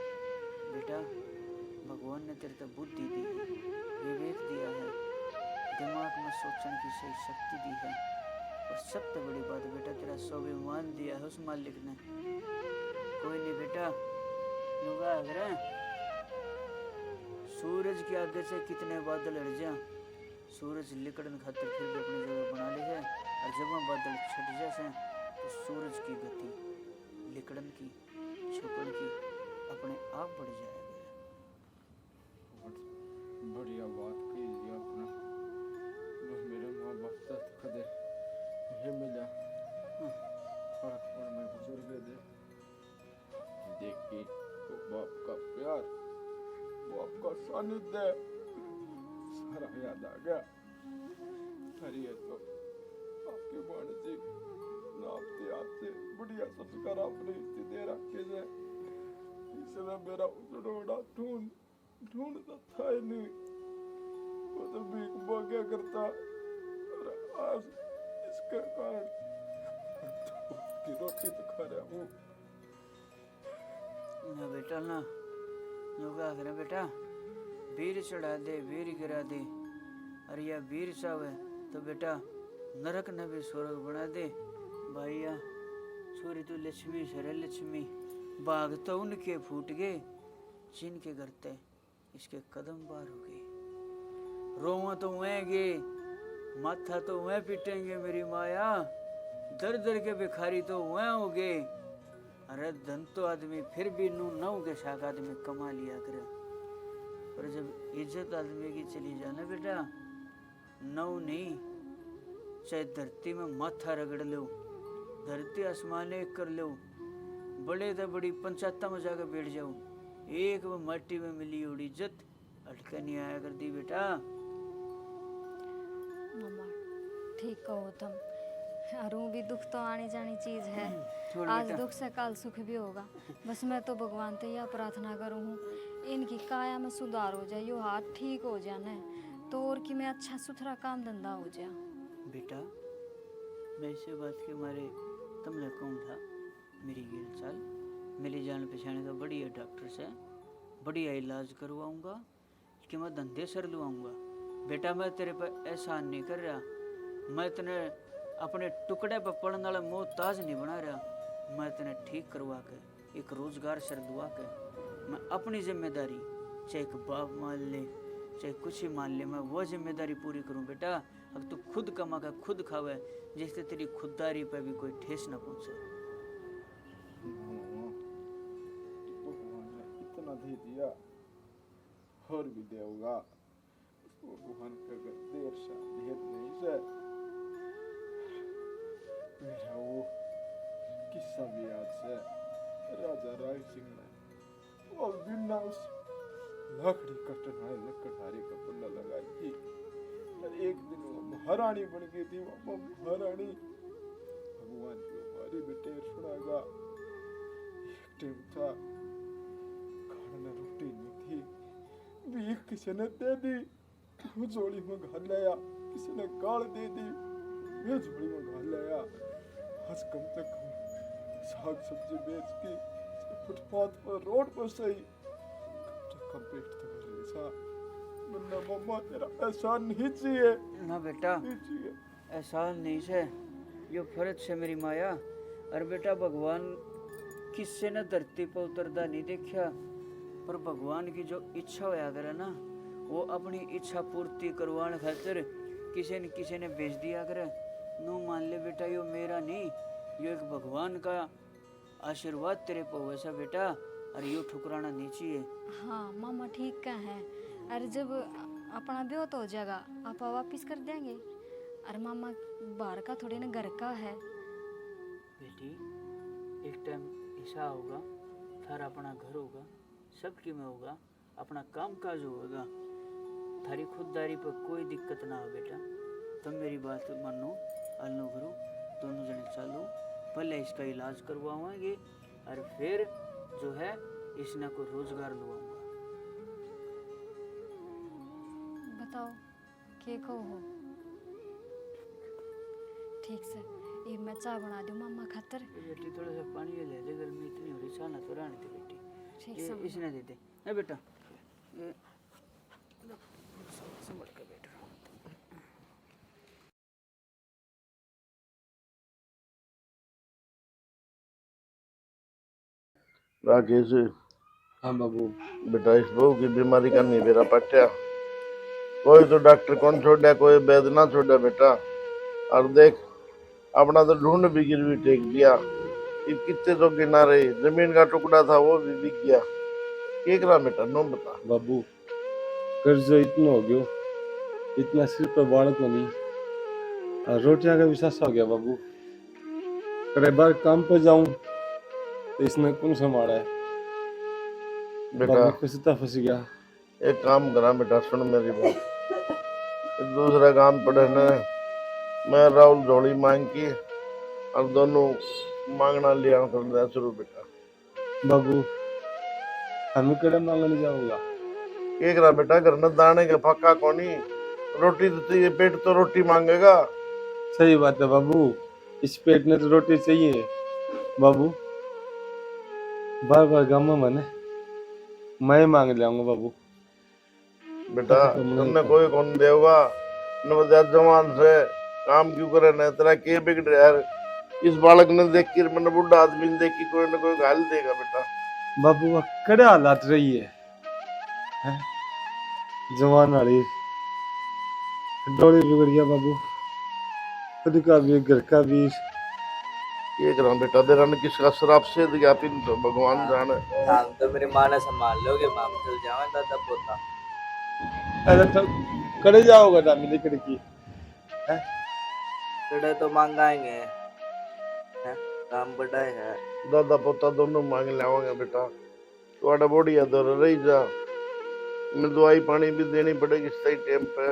बेटा भगवान ने तेरे को बुद्धि दी है, विवेक दिया है, दिमाग में सोचने की सही शक्ति दी है, और सबसे बड़ी बात बेटा तेरा स्वाभिमान दिया है उस मालिक ने। कोई नहीं बेटा नुगा अगर सूरज के आगे से कितने बादल हट जा, सूरज लिकड़न खातर फिर भी अपनी जगह बना ली है, और जब वह बादल छट जैसे तो सूरज की गति लिकड़न की छुपन की अपने आप बढ़ जाएगा। बढ़िया बात कही है आपने, बस मेरे माँ बाप का कदर ये मिला फर्क पर मैं बुजुर्ग दे देख के तो बाप का प्यार, बाप का सानिध्य सारा याद आ गया। हरी से बढ़िया संस्कार आपने इतने दे रखे से इसलिए मेरा उजड़ोड़ा ढूंढता था ही नहीं। वो तो भीख मांगा करता और आज इसके कारण की रोटी तो खा रहा हूँ। ना बेटा ना, नो क्या करे बेटा, वीर चढ़ा दे वीर गिरा दे, अरे या वीर चाहे तो बेटा नरक न भी स्वर्ग बना दे। भैया छोरी तू लक्ष्मी सरे लक्ष्मी, बाघ तो उनके फूट गए जिनके घर ते इसके कदम बार हो गए। रोवा तो वेंगे माथा तो वह पीटेंगे मेरी माया, दर दर के भिखारी तो वह हो गए। अरे धन तो आदमी फिर भी नौ के साथ आदमी कमा लिया करे, पर जब इज्जत आदमी की चली जाना बेटा, नौ नहीं चाहे धरती में माथा रगड़ लो, धरती आसमान एक कर लो, बड़े तो बड़ी पंचायत में जाकर बैठ जाओ, एक वो माटी में मिली उड़ी इज्जत अटका नहीं आया कर दी बेटा। मम्मा ठीक कहो तुम, अरू भी दुख तो आनी जानी चीज है, छोड़ आज बेटा। दुख से कल सुख भी होगा। बस मैं तो भगवान से यह प्रार्थना करूँ हूँ इनकी काया में सुधार हो जाए, यो हाथ ठीक हो जाना है तो और कि मैं अच्छा सुथरा काम धंधा हो जाए। बेटा मैं इसे बात के मारे तुमने कौन था, मेरी गेल चाल, मेरी जान पहचान का बढ़िया डॉक्टर से बढ़िया इलाज करवाऊंगा कि मैं धंधे सर लुआऊंगा। बेटा मैं तेरे पर एहसान नहीं कर रहा, मैं तेने अपने टुकड़े पर पड़ने वाला मोहताज नहीं बना रहा, मैं तेने ठीक करवा के एक रोजगार सर दुआ के मैं अपनी जिम्मेदारी चाहे एक बाप मान ले चाहे कुछ ही मान ले, मैं वो जिम्मेदारी पूरी करूं बेटा। अब तू खुद कमा कर खुद खावे, जिससे तेरी खुददारी पे भी कोई ठेस ना पहुंचे। भगवान ने इतना दे दिया और भी देगा, उसको भगवान का अगर देर से भेद नहीं से। मेरा वो किस्सा भी याद से, राजा राय सिंह ने वो बिना उस लकड़ी कटनाई लकड़हारी का पल्ला लगाई थी, और एक दिन वो महारानी बन गई थी। वो महारानी भगवान की हमारी बेटे सुनागा। एक टाइम था खाने में रोटी नहीं थी, भीख किसी ने दे दी, वो झोली में घाल लाया, किसी ने गाल दे दी, मैं झोली में घाल लाया। आज कम से कम साग सब्जी बेच के फुटपाथ पर रोड पर सही कम पेट तो भर ले सा। मन्ना मम्मा तेरा एहसान नहीं चाहिए, ना बेटा नहीं चाहिए। एहसान नहीं से, यो फर्ज से मेरी माया। अरे बेटा भगवान किससे न धरती पर उतरदा नहीं देखा, पर भगवान की जो इच्छा होया करे ना, वो अपनी इच्छा पूर्ति करवाने खातिर किसी ने भेज दिया करे। नो मान ले बेटा यो मेरा नहीं, यो एक भगवान का आशीर्वाद तेरे पर हुआ सा बेटा, और यो ठुकराना नहीं चाहिए। हाँ मामा ठीक का है, अरे जब अपना ब्योह तो हो जाएगा आप वापिस कर देंगे। अरे मामा बाहर का थोड़ी ना घर का है। बेटी एक टाइम ऐसा होगा, थारा अपना घर होगा, सबकी में होगा, अपना काम काज होगा, थारी खुददारी पर कोई दिक्कत ना हो बेटा। तुम मेरी बात मानो, अलनो करो, दोनों जने चलो, पहले इसका इलाज करवाएंगे और फिर जो है इसने को रोजगार लुआऊंगा। बताओ के को हो? ठीक से ये मैं चाय बना दूँ मामा खातर। बेटी थोड़ा सा पानी ले दे, गर्मी इतनी हो रही, चाह ना तो रहने दे बेटी। ठीक ये से इसने दे दे ना बेटा, ये संभल कर बैठ। राकेश हाँ बाबू, बेटा इस बहू की बीमारी का नहीं बेरा पट्या, कोई तो डॉक्टर कौन छोड़ा, कोई वैद ना छोड़ा बेटा। और देख अपना तो ढूंढ भी गिरवी टेक दिया, ये कितने तो गिना रही, जमीन का टुकड़ा था वो भी बिक गया। क्या करा बेटा नो बता। बाबू कर्ज इतना हो गयो, इतना सिर पर बाढ़ तो नहीं, और रोटियां का भी सस्ता हो गया बाबू। कई बार काम पे जाऊं तो इसने कौन संभाला है, बेटा बाबू फंसता फंस गया। एक काम करा बेटा, सुन मेरी बात, दूसरा काम पड़े न, मैं राहुल झोली मांग की और दोनों मांगना लिया कर 10 रुपए का। बाबू हमें कड़े मांगने जाऊंगा। एक रहा बेटा, घर में दाने का पक्का कोनी, रोटी तो चाहिए, पेट तो रोटी मांगेगा। सही बात है बाबू, इस पेट ने तो रोटी चाहिए बाबू। बार बार गाँव में मैंने मैं मांग लाऊंगा बाबू। बेटा ऐसे तुम नहीं तुमने कर। कोई कौन देगा नवजात जवान से, काम क्यों करे ना तेरा के बिगड़ रहा है। इस बालक ने देख के, मैंने बुढ़ा आदमी ने देख के कोई ना कोई गाल देगा बेटा। बाबू वो कड़े हालात रही है, हैं? जवान वाली डोली बिगड़ गया बाबू, खुद का भी घर का भी। ये करा बेटा, तेरा ने किसका शराब से दिया पिन तो भगवान जाने। काम तो मेरी माँ ने संभाल लोगे, माम चल जाओ दादा पोता। अरे तो कड़े जाओगा ना मिली कड़की, हैं? कड़े तो मांगाएंगे, हैं? काम बड़ा है। दादा पोता दोनों मांग लाओगे बेटा। थोड़ा बढ़िया दर रही जा, मैं दवाई पानी भी देनी पड़ेगी सही टाइम पे।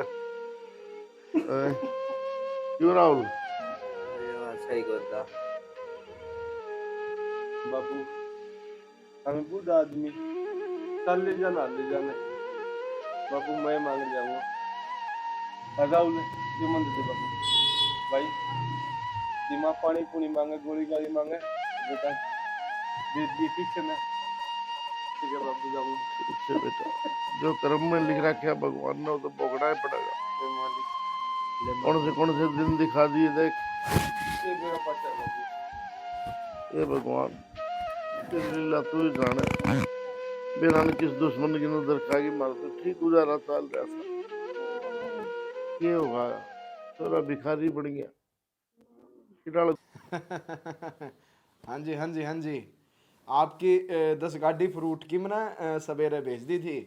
हैं? क्यों राहुल? सही करता बाबू हमें बूढ़ा आदमी चल ले जाना ले जाने बाबू, मैं मांग जाऊंगा। राहुल ये मन दे बाबू भाई, दिमाग पानी पुनी मांगे, गोली गाली मांगे बेटा दे दिए, ठीक है ना? ठीक है बाबू जाऊंगा। ठीक है बेटा, जो कर्म में लिख रखा है भगवान ने वो तो भोगना ही पड़ेगा। ए मालिक कौन से दिन दिखा दिए देख। ये मेरा पाचा बाबू। ये भगवान तेरी लीला तू ही जाने। मेरा ने किस दुश्मन की नजर खागी मार तो ठीक गुजारा साल रहा था। ये होगा थोड़ा भिखारी बन गया किराड़। हाँ जी हाँ जी हाँ जी, आपकी 10 गाड़ी फ्रूट की मैंने सवेरे भेज दी थी।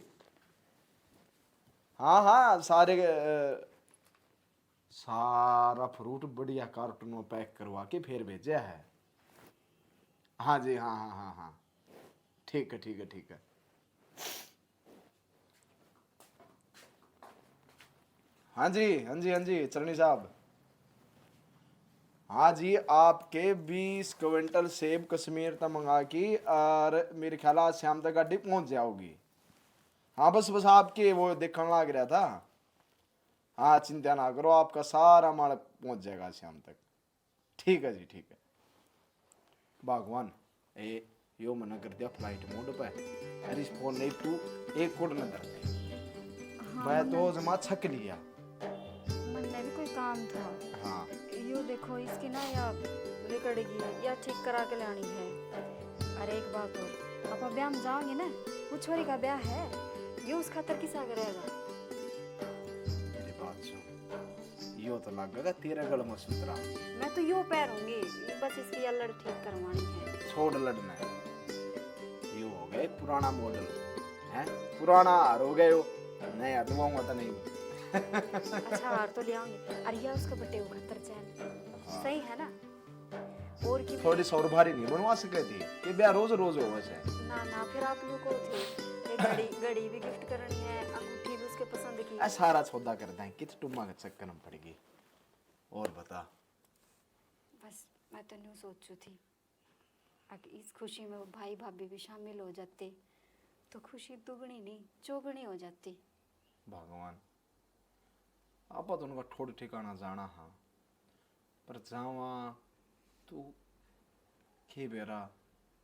हाँ हाँ सारे सारा फ्रूट बढ़िया कार्टून में पैक करवा के फिर भेजा है। हाँ जी हाँ हाँ हाँ हाँ, ठीक है ठीक है ठीक है। हाँ जी हाँ जी हाँ जी चरनी साहब, हाँ जी आपके 20 क्विंटल सेब कश्मीर तक मंगा की, और मेरे ख्याल आज शाम तक गाड़ी पहुंच जाओगी। हाँ बस बस आपके वो देखने लग रहा था। हाँ चिंता ना करो, आपका सारा माल पहुंच जाएगा शाम तक। ठीक है जी ठीक है। भगवान ए यो मना कर दिया फ्लाइट मोड पे, अरे इस फोन नहीं तू एक कोड न कर दे। मैं तो जमा छक लिया। मन में भी कोई काम था। हाँ यो देखो इसकी ना या बिगड़ेगी या ठीक करा के लानी है। अरे एक बात और, आप ब्याह में जाओगे ना, वो छोरी का ब्याह है, ये उस खातर किसा करेगा। मेरी बात सुन, यो तो लगेगा तेरे गल में सूत्रा। मैं तो यो पैरूंगी, बस इसकी ये लड़ ठीक करवानी है। छोड़ लड़ना है, यो हो गए पुराना मॉडल है, पुराना हार हो गए हो, नया दुआऊंगा तो नहीं। अच्छा हार तो ले आऊंगी। अरे या उसका बटे खतर चैन सही है ना। और की थोड़ी सौर भारी नहीं बनवा सके थी कि ब्याह रोज रोज हो वैसे। ना ना फिर आप लोग को थे एक घड़ी घड़ी भी गिफ्ट करनी है, अंगूठी भी उसके पसंद की। ऐ सारा सौदा करते हैं, कित टुम्मा के चक्कर में पड़ेगी। और बता। बस मैं तो न्यू सोचू थी, अगर इस खुशी में वो भाई भाभी भी शामिल हो जाते तो खुशी दुगनी नहीं चौगुनी हो जाती। भगवान आप तो उनका ठोड़ ठिकाना जाना हाँ, पर जावा तू के बेरा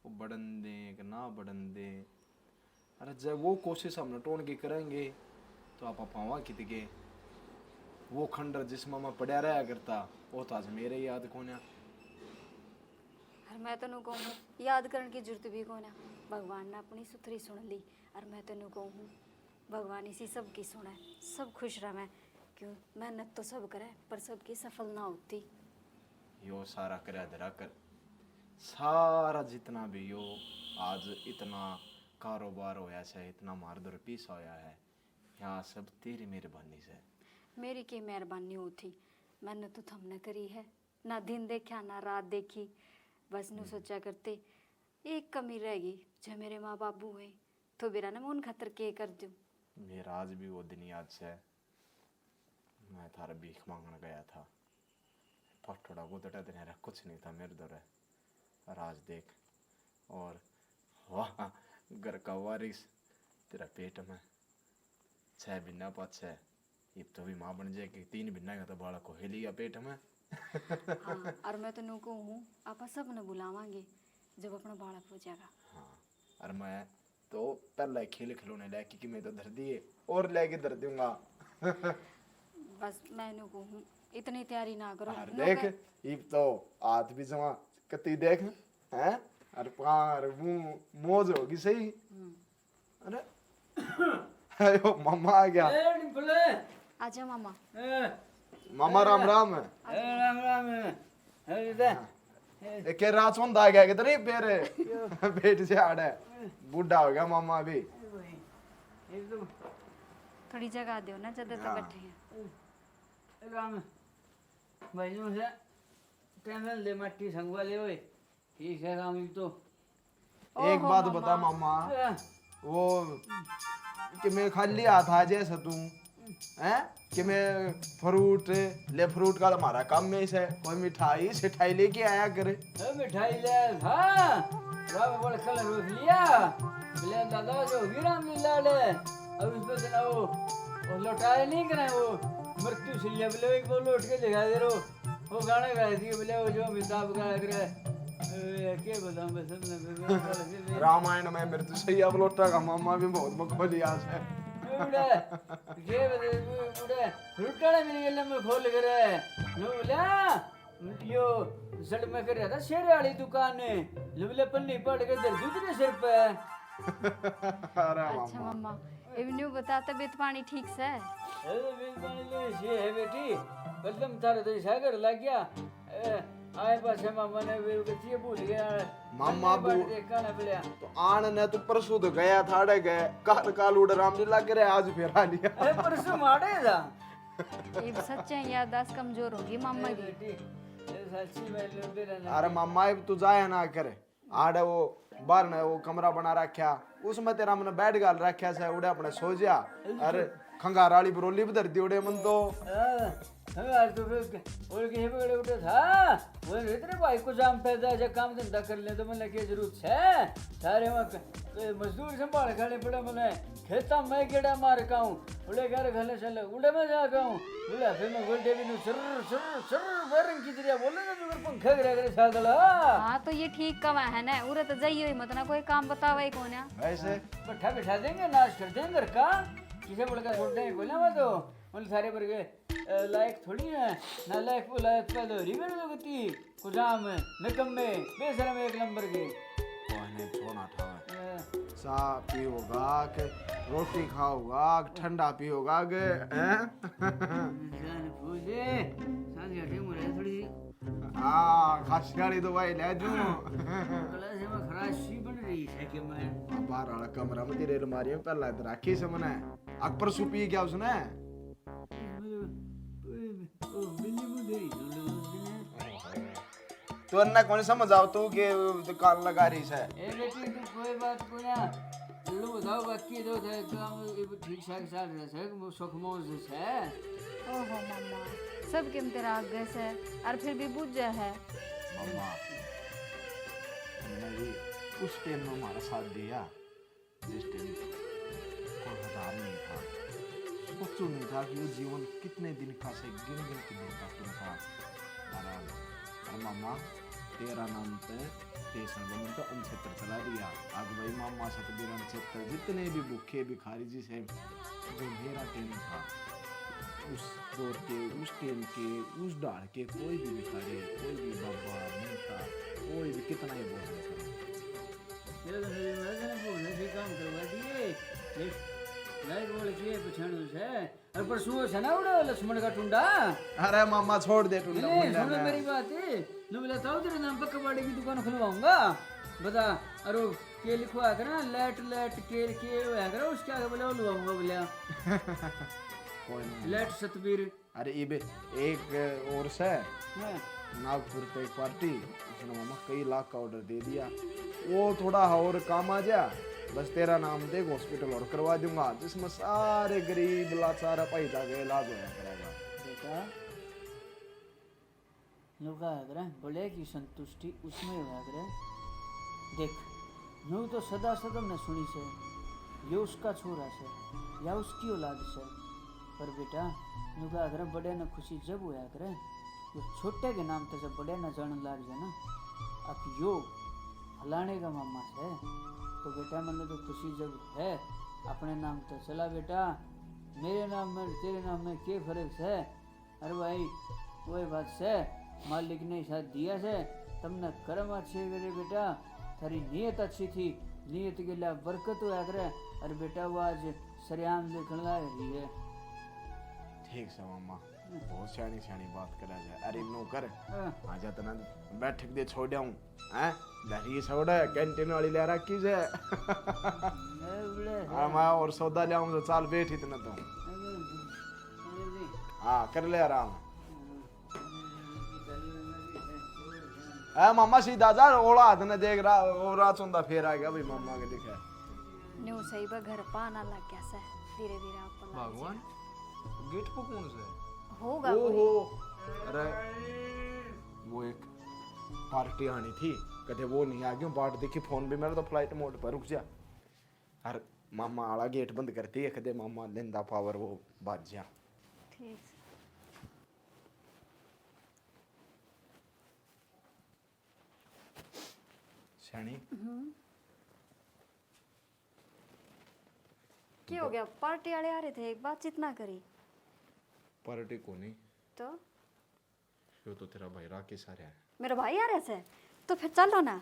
वो बढ़न दे कि ना बढ़न दे। अरे जब वो कोशिश हम टोन की करेंगे तो आप पावा कित के वो खंडर जिसमें मैं पड़ा रहा करता वो तो आज मेरे याद कोन्या। और मैं तेन कहूँ याद करने की जरूरत भी कौन है, भगवान ने अपनी सुथरी सुन ली। और मैं तेन कहूँ भगवान इसी सब की सुने, सब खुश रहे। क्यों मेहनत तो सब करे पर सबकी सफल ना होती। यो सारा करे धरा कर सारा जितना भी यो आज इतना कारोबार होया से, इतना मारदर पीस होया है, यहाँ सब तेरी मेहरबानी से। मेरी की मेहरबानी होती, मैंने तो थमने करी है, ना दिन देखा ना रात देखी। बस नु सोचा करते एक कमी रहेगी, जो मेरे माँ बाबू है तो बेरा ना मैं उन खातर के कर दूं। मेरा आज भी वो दिन याद से, मैं थारा भीख मांगने गया था, पटोड़ा गुदड़ा दिन कुछ नहीं था मेरे दौरे, और आज देख, और वाह घर का वारिस तेरा पेट में 6 महीना 5 अब तो भी माँ बन जाएगी, 3 महीना का तो बालक को हिल गया पेट में। हाँ, और मैं तो नुको हूँ आप सब ने बुलावांगे जब अपना बालक हो जाएगा। हाँ, और मैं तो पहले खेल खिलौने लेके कि मैं तो धर दिए और लेके धर दूंगा। बस मैं नुको हूँ, इतनी तैयारी ना करो। और देख अब तो हाथ भी जमा कती देख हैं, और पार मुंह मोज होगी सही। अरे अयो मामा आ गया। ए डिम्पले, आजा मामा। मामा राम राम है। राम राम है इधर। एक रात होंदा आ गया किधर फिर बेट से आड़ है, बूढ़ा हो गया मामा भी। एकदम थोड़ी जगह दो ना, ज्यादा तो बैठे हैं। राम भाई जो है टेंशन ले मट्टी संगवा ले ओए, ठीक है काम तो। एक बात बता मामा, वो कि मैं खाली हाथ आ जैसा तू हैं कि मैं फ्रूट ले, फ्रूट का हमारा काम में से कोई मिठाई सिठाई लेके आया करे। मिठाई ले हाँ राम बड़ कलर रोक लिया बोले दादा जो विराम लीला ले, अब इसमें से ना वो लौटाए नहीं करे, वो मृत्यु से लिया बोले एक वो लौट के दिखा दे रो, वो गाना गा दिए बोले वो जो अमिताभ गाया करे के बताऊं बस रामायण में मृत्यु सही अब लौटा का मामा भी बहुत बखोली आज है। उड़े ये उड़े रुटाड़े मेरी गले में खोल करे नो बोला यो सड़ में कर रहा था शेरे वाली दुकान है लबले पन्नी पड़ के दर दूसरे सिर पे। अरे अच्छा मामा, इवन्यू बता तबीयत पानी ठीक से है? अरे बिल पानी ले ये है बेटी, बदलम थारे तो सागर लग गया आए पास मामा ने वे बच्ची भूल गया मामा बू देखा ना बोलिया तो आन ने तो परसों तो गया था अड़े गए काल काल उड़ रामलीला करे आज फिर आ लिया। अरे परसों मारे था ये सच्चे याददाश्त कमजोर होगी मामा की। बेटी ये सच्ची मैं लंबे रहना। अरे मामा अब तू जाए ना करे, आड़े वो बाहर ने वो कमरा बना रखा उसमें तेरा मैंने बेड गाल रखा से उड़े अपने सो जा। अरे खंगार वाली बरोली भी धरती उड़े मन तो आज तो फिर और कहीं पे उठे था वो इतने भाई को जाम पैदा जब काम धंधा कर ले तो मैंने क्या जरूरत है सारे वहाँ मजदूर संभाल खाने पड़े मैंने खेता मैं गेड़ा मार का हूँ उड़े घर खाने चले उड़े में जा का हूँ बोला फिर मैं गोल्डे भी नु सर सर सर वरन की तरह बोले ना तो पंखा गिरा करे सागला। हाँ तो ये ठीक कवा है ना, उरे तो जाइए मत ना कोई काम बतावा ही कौन है। ऐसे बैठा बिठा देंगे नाश कर देंगे घर का किसे बोलकर छोड़ देंगे बोला मैं तो उन सारे पर गए लायक थोड़ी है ना लायक वो लायक पैदा हो रही मेरे तो गति कुजाम निकम्मे बेशरम एक नंबर के कोने छोना था सा पियोगा के रोटी खाओगा ठंडा पियोगा के हैं जान पूजे सांस हटे मुरे थोड़ी हाँ खासियाड़ी तो भाई ले जूं कला से मैं खराशी बन रही है कि मैं बाहर वाला कमरा में तेरे अलमारी में पहला इधर रखी से मैंने अकबर सुपी क्या उसने बिल्ली मुझे तो अन्ना कौन समझ आओ तू के दुकान लगा रही है ए बेटी तू कोई बात को ना लो बताओ बाकी दो थे काम ठीक ठाक चल रहा है सुख मौज है। ओहो मामा, सब केम तेरा आगे से और फिर भी बुझ जा है। मम्मा हमने भी उस टाइम में हमारा साथ दिया जिस टाइम कोई हदार नहीं था, सोचो नहीं था कि वो जीवन कितने दिन का से गिन गिन के दिन का तुम था। और मामा तेरा नाम पे स्टेशन बन तो अनक्षेत्र चला दिया आग भाई मामा सतबीर अनक्षेत्र जितने भी भूखे भिखारी जी से जो मेरा टीम था उस दौर के उस टीम के उस डाल के कोई भी भिखारी कोई भी बाबा नेता कोई भी कितना ही बोल सकता ये तो मेरे मैं बोलने से काम करवा दिए लाइक बोल के पछाणु से और परसों से ना उड़ा लक्ष्मण का टुंडा। अरे मामा छोड़ दे टुंडा नहीं सुनो मेरी बात है नो बोला था तेरे नाम पर कबाड़ी की दुकान खुलवाऊंगा बता अरे के लिखवा कर ना लेट लेट के होया कर उसके आगे बोला लुवाऊंगा बोला कोई नहीं लेट सतबीर। अरे ये एक और से नागपुर पे एक पार्टी उसने मामा कई लाख का ऑर्डर दे दिया वो थोड़ा और काम आ जा बस तेरा नाम दे हॉस्पिटल और करवा दूंगा जिसमें सारे गरीब लाचार पैदा के इलाज होया करेगा। बेटा नुका अगर बड़े की संतुष्टि उसमें हुआ अगर देख नु तो सदा सदम ने सुनी से ये उसका छोरा से या उसकी औलाद से, पर बेटा नुका अगर बड़े न खुशी जब हुआ करे वो छोटे के नाम से जब बड़े न जाने लग जाए ना अब यो फलाने का मामा से, तो बेटा मैंने तो खुशी जब है अपने नाम तो चला बेटा, मेरे नाम में तेरे नाम में क्या फर्क है। अरे भाई वही बात से मालिक ने साथ दिया से तुमने कर्म अच्छे करे बेटा, थारी नीयत अच्छी थी, नीयत के लिए बरकत हुआ करे। अरे बेटा वो आज सरियाम देखने लग रही है। ठीक से मामा बहुत सियानी सियानी बात करा जाए। अरे नो कर आ जा तना बैठक दे छोड़ जाऊं हैं लहरी छोड़ा कैंटीन वाली ले रखी से मैं और सौदा ले आऊं तो चाल बैठ इतना तो हाँ कर ले आराम। मामा सीधा जा ओला हाथ ने देख रहा और रात सुंदा फेर आ गया भाई मामा के दिखे न्यू सही बा घर पाना लग गया से धीरे धीरे आप भगवान गेट पर कौन से होगा ओहो अरे वो एक पार्टी आनी थी कदे वो नहीं आ गई पार्टी देखी फोन भी मेरा तो फ्लाइट मोड पर रुक जा। अरे मामा आला गेट बंद करती है कदे मामा लेंदा पावर वो बाज जा। ठीक शानी क्या हो गया? पार्टी वाले आ रहे थे, एक बातचीत ना करी पार्टी को नहीं तो यो तो तेरा भाई राकेश आ रहा है। मेरा भाई आ रहा है तो फिर चलो ना।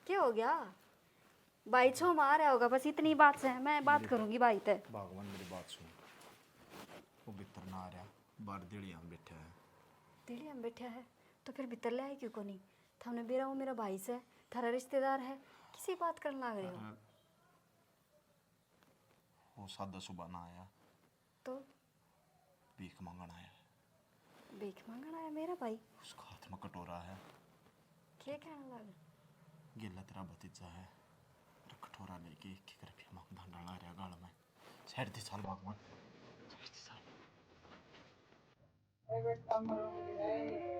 क्या हो गया? भाई छो में आ रहा होगा, बस इतनी बात से मैं बात करूंगी भाई ते। भगवान मेरी बात सुन वो भीतर ना आ रहा बाहर दिड़िया में बैठा है। दिल्ली में बैठा है तो फिर भीतर ले आए क्यों को नहीं? थाने बेरा वो मेरा भाई से थारा रिश्तेदार है, किसी बात करने लग रहे हो? वो सादा सुबह ना आया तो भीख मांगना आया। भीख मांगना आया मेरा भाई? उसका हाथ में कटोरा है। क्या कहने लगा? गिल्ला तेरा भतीजा है कटोरा लेके एक रुपया मांगता डाला रहा गाल में। साइड दे साल भगवान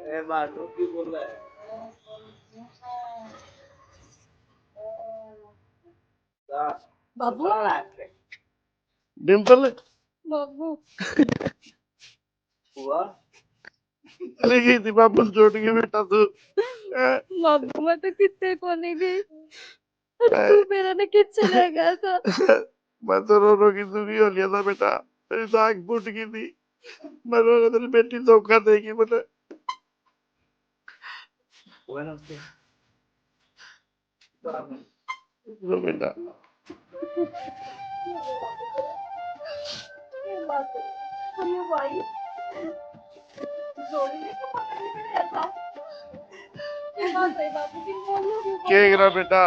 ए बात तो की बोल रहा है बाबू डिम्पल बाबू हुआ चली गई थी वापस छोड़ के बेटा तू बाबू मैं तो कितने को नहीं गई, तू मेरा ने कितने ले गया था। मैं तो रो रो की दुखी हो लिया था बेटा, मेरी तो आँख फूट गई थी। मैं रो रो तेरी बेटी धोखा देगी मुझे। रो बेटा अरे भाई जोड़ी में तो पता नहीं रहता। ये बात है बाबू की बोलो क्या करा बेटा,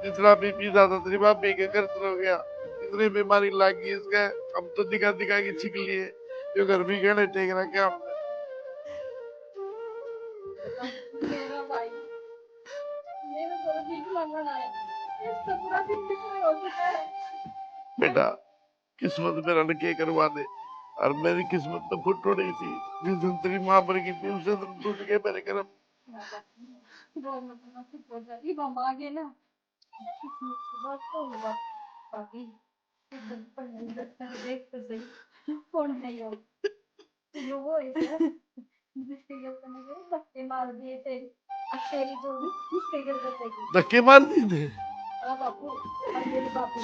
जितना बीपी ज्यादा तेरी भाभी के खर्च हो गया, इतनी बीमारी लग गई इसका, अब तो दिखा दिखा के छिक लिए जो घर भी कहने टेक रहा क्या। मेरा भाई मेरा तो भीख मांगना है, इसका पूरा दिन बिखरे हो चुका है। बेटा किस्मत मेरा ने क्या करवा दे, और मेरी किस्मत तो फुट रही थी जिस दिन तेरी माँ मर गई थी उस दिन टूट गए मेरे कर्म। वो मतलब चुप हो जा, ये हम आगे ना बस तो हुआ बाकी देख तो सही कौन है यो वो है जिसके घर पे मुझे धक्के मार दिए थे, तेरी जो जिसके घर पे धक्के मार दिए थे। बापू और मेरे बापू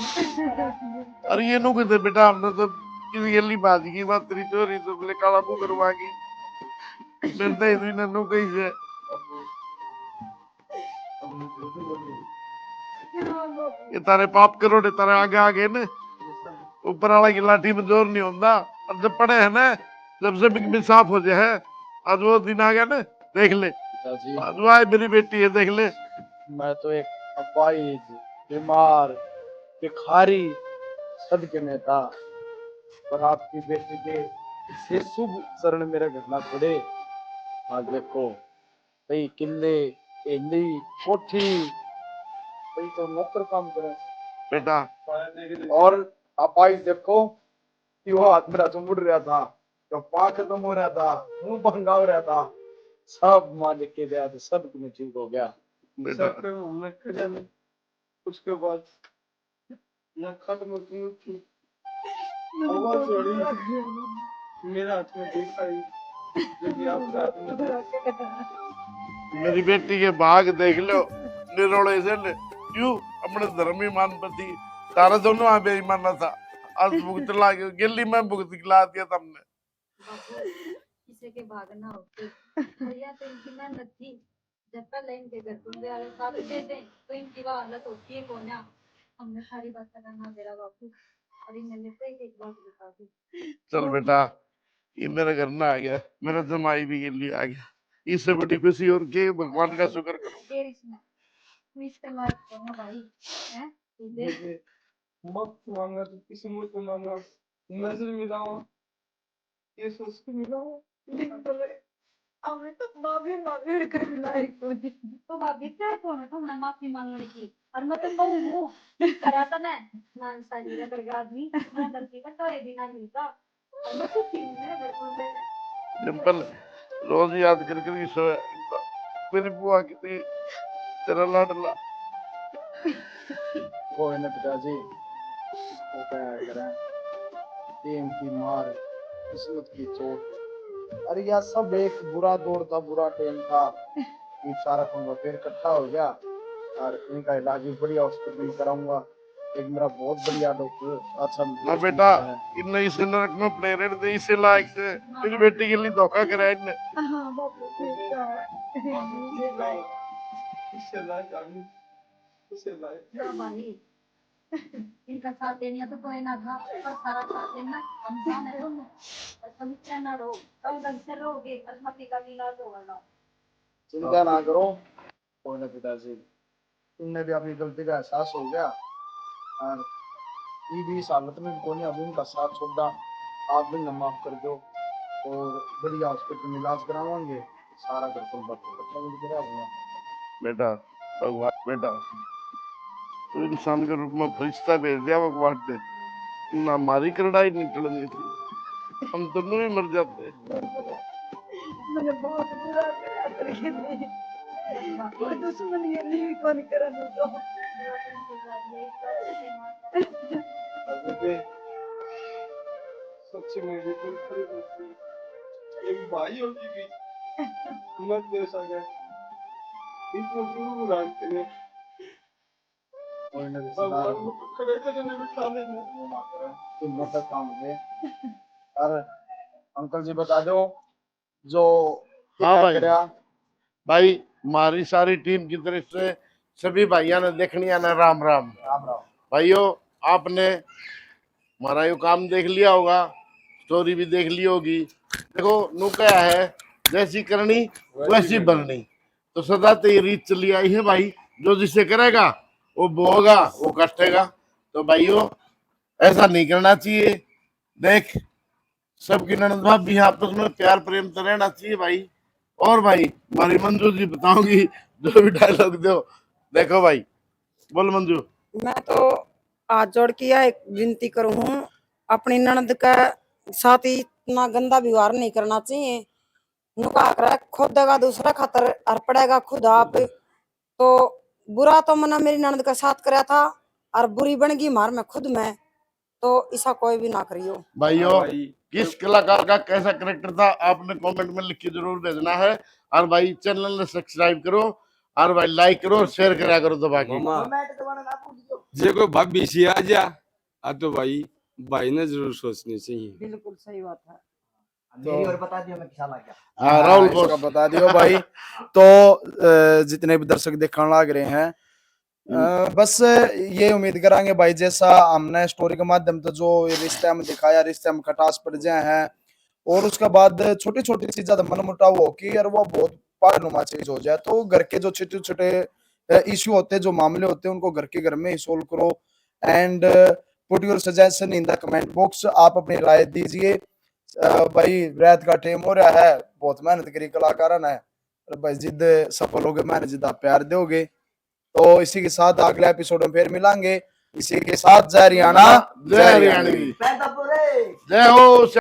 अरे ये नो कहते बेटा हमने तो किसी गली बात की बात तेरी चोरी तो बोले काला मुंह करवा की मिलता ही नहीं नो कहीं से। ये तारे पाप करोड़े तारे आगे आगे न ऊपर वाला की लाठी में जोर नहीं होता, और जब पड़े है ना जब से बिक साफ हो जाए है, आज वो दिन आ गया ना देख ले, आज वो आए मेरी बेटी है देख ले। मैं तो एक अपाहिज बीमार भिखारी सदके में था, पर आपकी बेटी के इसे शुभ शरण मेरे घर ना छोड़े। आज देखो कई किले एली कोठी कई तो नौकर काम करे बेटा और अपाहिज देखो कि वो हाथ मेरा जो मुड़ रहा था कपा खत्म हो रहा था, मुंह भंगा हो रहा था, सब मालिक के दया से सब कुछ ठीक हो गया। बेटा उसके बाद न खत्म थी आवाज छोड़ी, मेरा हाथ में देखा ही जब आप रात में मेरी बेटी के भाग देख लो, निरोड़े से ने क्यों अपने धर्मी मान पति तारा दोनों आ बेईमाना था, आज भुगत ला के गिल्ली में भुगत खिला दिया तुमने। किसी के भागना होते भैया तो इनकी मेहनत थी, जब पहले इनके घर तुम वाले साथ देते तो इनकी वो हालत होती है कौन। हमने सारी बात करना मेरा बापू और इन्होंने तो एक बात बता दी। चल बेटा, ये मेरे घर ना आ गया, मेरा जमाई भी गिल्ली आ गया, इससे बड़ी खुशी और के भगवान का शुक्र करो। देर इसमें तू इसके लायक हो ना भाई, हैं तू दे मुझे मत मांगा तो किसी मुझको मांगा, नजर मिलाओ, ये सोच के मिलाओ, हमें तो माफी कर लायक हो दी तो भाभी क्या कौन तो ना माफी मांगने की और मैं तो कहूँ करा था ना मान साजी का करगा आदमी मैं गलती का तो ये भी ना मिलता और मैं तो तीन में बिल्कुल में डिम्पल रोज याद कर कर सोया, मेरी बुआ कितनी तेरा लाडला। कोई ना पिताजी, वो क्या करें, टीम की मार, किस्मत की चोट, अरे यार सब एक बुरा दौर था, बुरा टाइम था, ये सारा पंगा फिर इकट्ठा हो गया और इनका इलाज भी बढ़िया हॉस्पिटल में कराऊंगा, एक मेरा बहुत बढ़िया डॉक्टर अच्छा ना बेटा, इन्हें इस नरक में प्रेरित दे, इसे लायक से मेरी बेटी के लिए धोखा करा इनने। हाँ बापू ठीक है इससे लायक आदमी, इससे लायक तो भाई इनका साथ देने तो कोई ना था पर सारा साथ देना हम जाने दो और तुम चैनल रहो कम ढंग से रहोगे असमति का इलाज होगा ना। चिंता ना करो, कोई ना पिताजी, तुमने भी अपनी गलती का एहसास हो गया और ये भी इस हालत में कोई अभी उनका साथ छोड़ा, आप भी न माफ कर दो और बढ़िया हॉस्पिटल में इलाज करावाएंगे, सारा घर पर बच्चा मिल के रहूंगा। बेटा भगवान, बेटा तू इंसान के रूप में फरिश्ता भेज दिया भगवान ने, ना हमारी करड़ाई निकलनी थी, हम दोनों ही मर जाते। मैंने बहुत बुरा किया करके नहीं कोई दुश्मन ये नहीं कौन करने दो अभी भी सच्ची में भी कोई खड़ी होती है, एक भाई होती भी मत दे सके, इतना गुरु जानते हैं, कोई ना भगवान को खड़े करने बिठा देना। तुम मत काम दे और अंकल जी बता दो जो हाँ क्या भाई, करया। भाई हमारी सारी टीम की तरफ से सभी भाइयों ने देखनी है ना, राम राम। राम राम। भाइयों, आपने हमारा यो काम देख लिया होगा, स्टोरी भी देख ली होगी। देखो नु क्या है, जैसी करनी वैसी बननी, तो सदा तो ये रीत चली आई है भाई, जो जिसे करेगा वो बोगा वो कटेगा। तो भाइयों ऐसा नहीं करना चाहिए, देख सबकी ननद भाभी आपस में प्यार प्रेम तो रहना चाहिए भाई। और भाई हमारी मंजू जी बताऊंगी जो भी डायलॉग दो, देखो भाई बोल मंजू। मैं तो हाथ जोड़ के यह एक विनती करूं हूं, अपनी ननद का साथ ही इतना गंदा व्यवहार नहीं करना चाहिए। नुका कर खुद देगा दूसरा खातर और पड़ेगा खुद आप। तो बुरा तो मना मेरी ननद का साथ कराया था और बुरी बन गई मार में खुद में, तो ऐसा कोई भी ना करियो। भाइयों किस कलाकार का कैसा करेक्टर था आपने कमेंट में लिख के जरूर भेजना है। और भाई चैनल ने सब्सक्राइब करो और भाई लाइक करो शेयर करा करो दबा के। जे कोई भाभी सी आ जा आ तो भाई ने जरूर सोचनी चाहिए। बिल्कुल सही बात है। मेरी और बता दियो मैं किसा लग गया। हाँ, राहुल इसका बोस बता दियो भाई। तो जितने भी दर्शक देखने लग रहे हैं, बस ये उम्मीद करांगे भाई जैसा हमने स्टोरी के माध्यम से जो ये रिश्ते में दिखाया, रिश्ते में खटास पड़ जाए हैं और उसके बाद छोटी छोटी चीजें मन मुटाव हो कि यार वो बहुत पहाड़नुमा चीज हो जाए, तो घर के जो छोटे छोटे इश्यू होते हैं, जो मामले होते हैं, उनको घर के घर में ही सोल्व करो। And put your suggestion in the comment box, आप अपनी राय दीजिए। भाई रात का टाइम हो रहा है, बहुत मेहनत करी कलाकार ने, भाई जिद सफल हो गए, मेहनत जिद आप प्यार दोगे। तो इसी के साथ अगले एपिसोड में फिर मिलेंगे। इसी के साथ जय हरियाणा, जय हरियाणवी, मैं तो पूरे जय हो।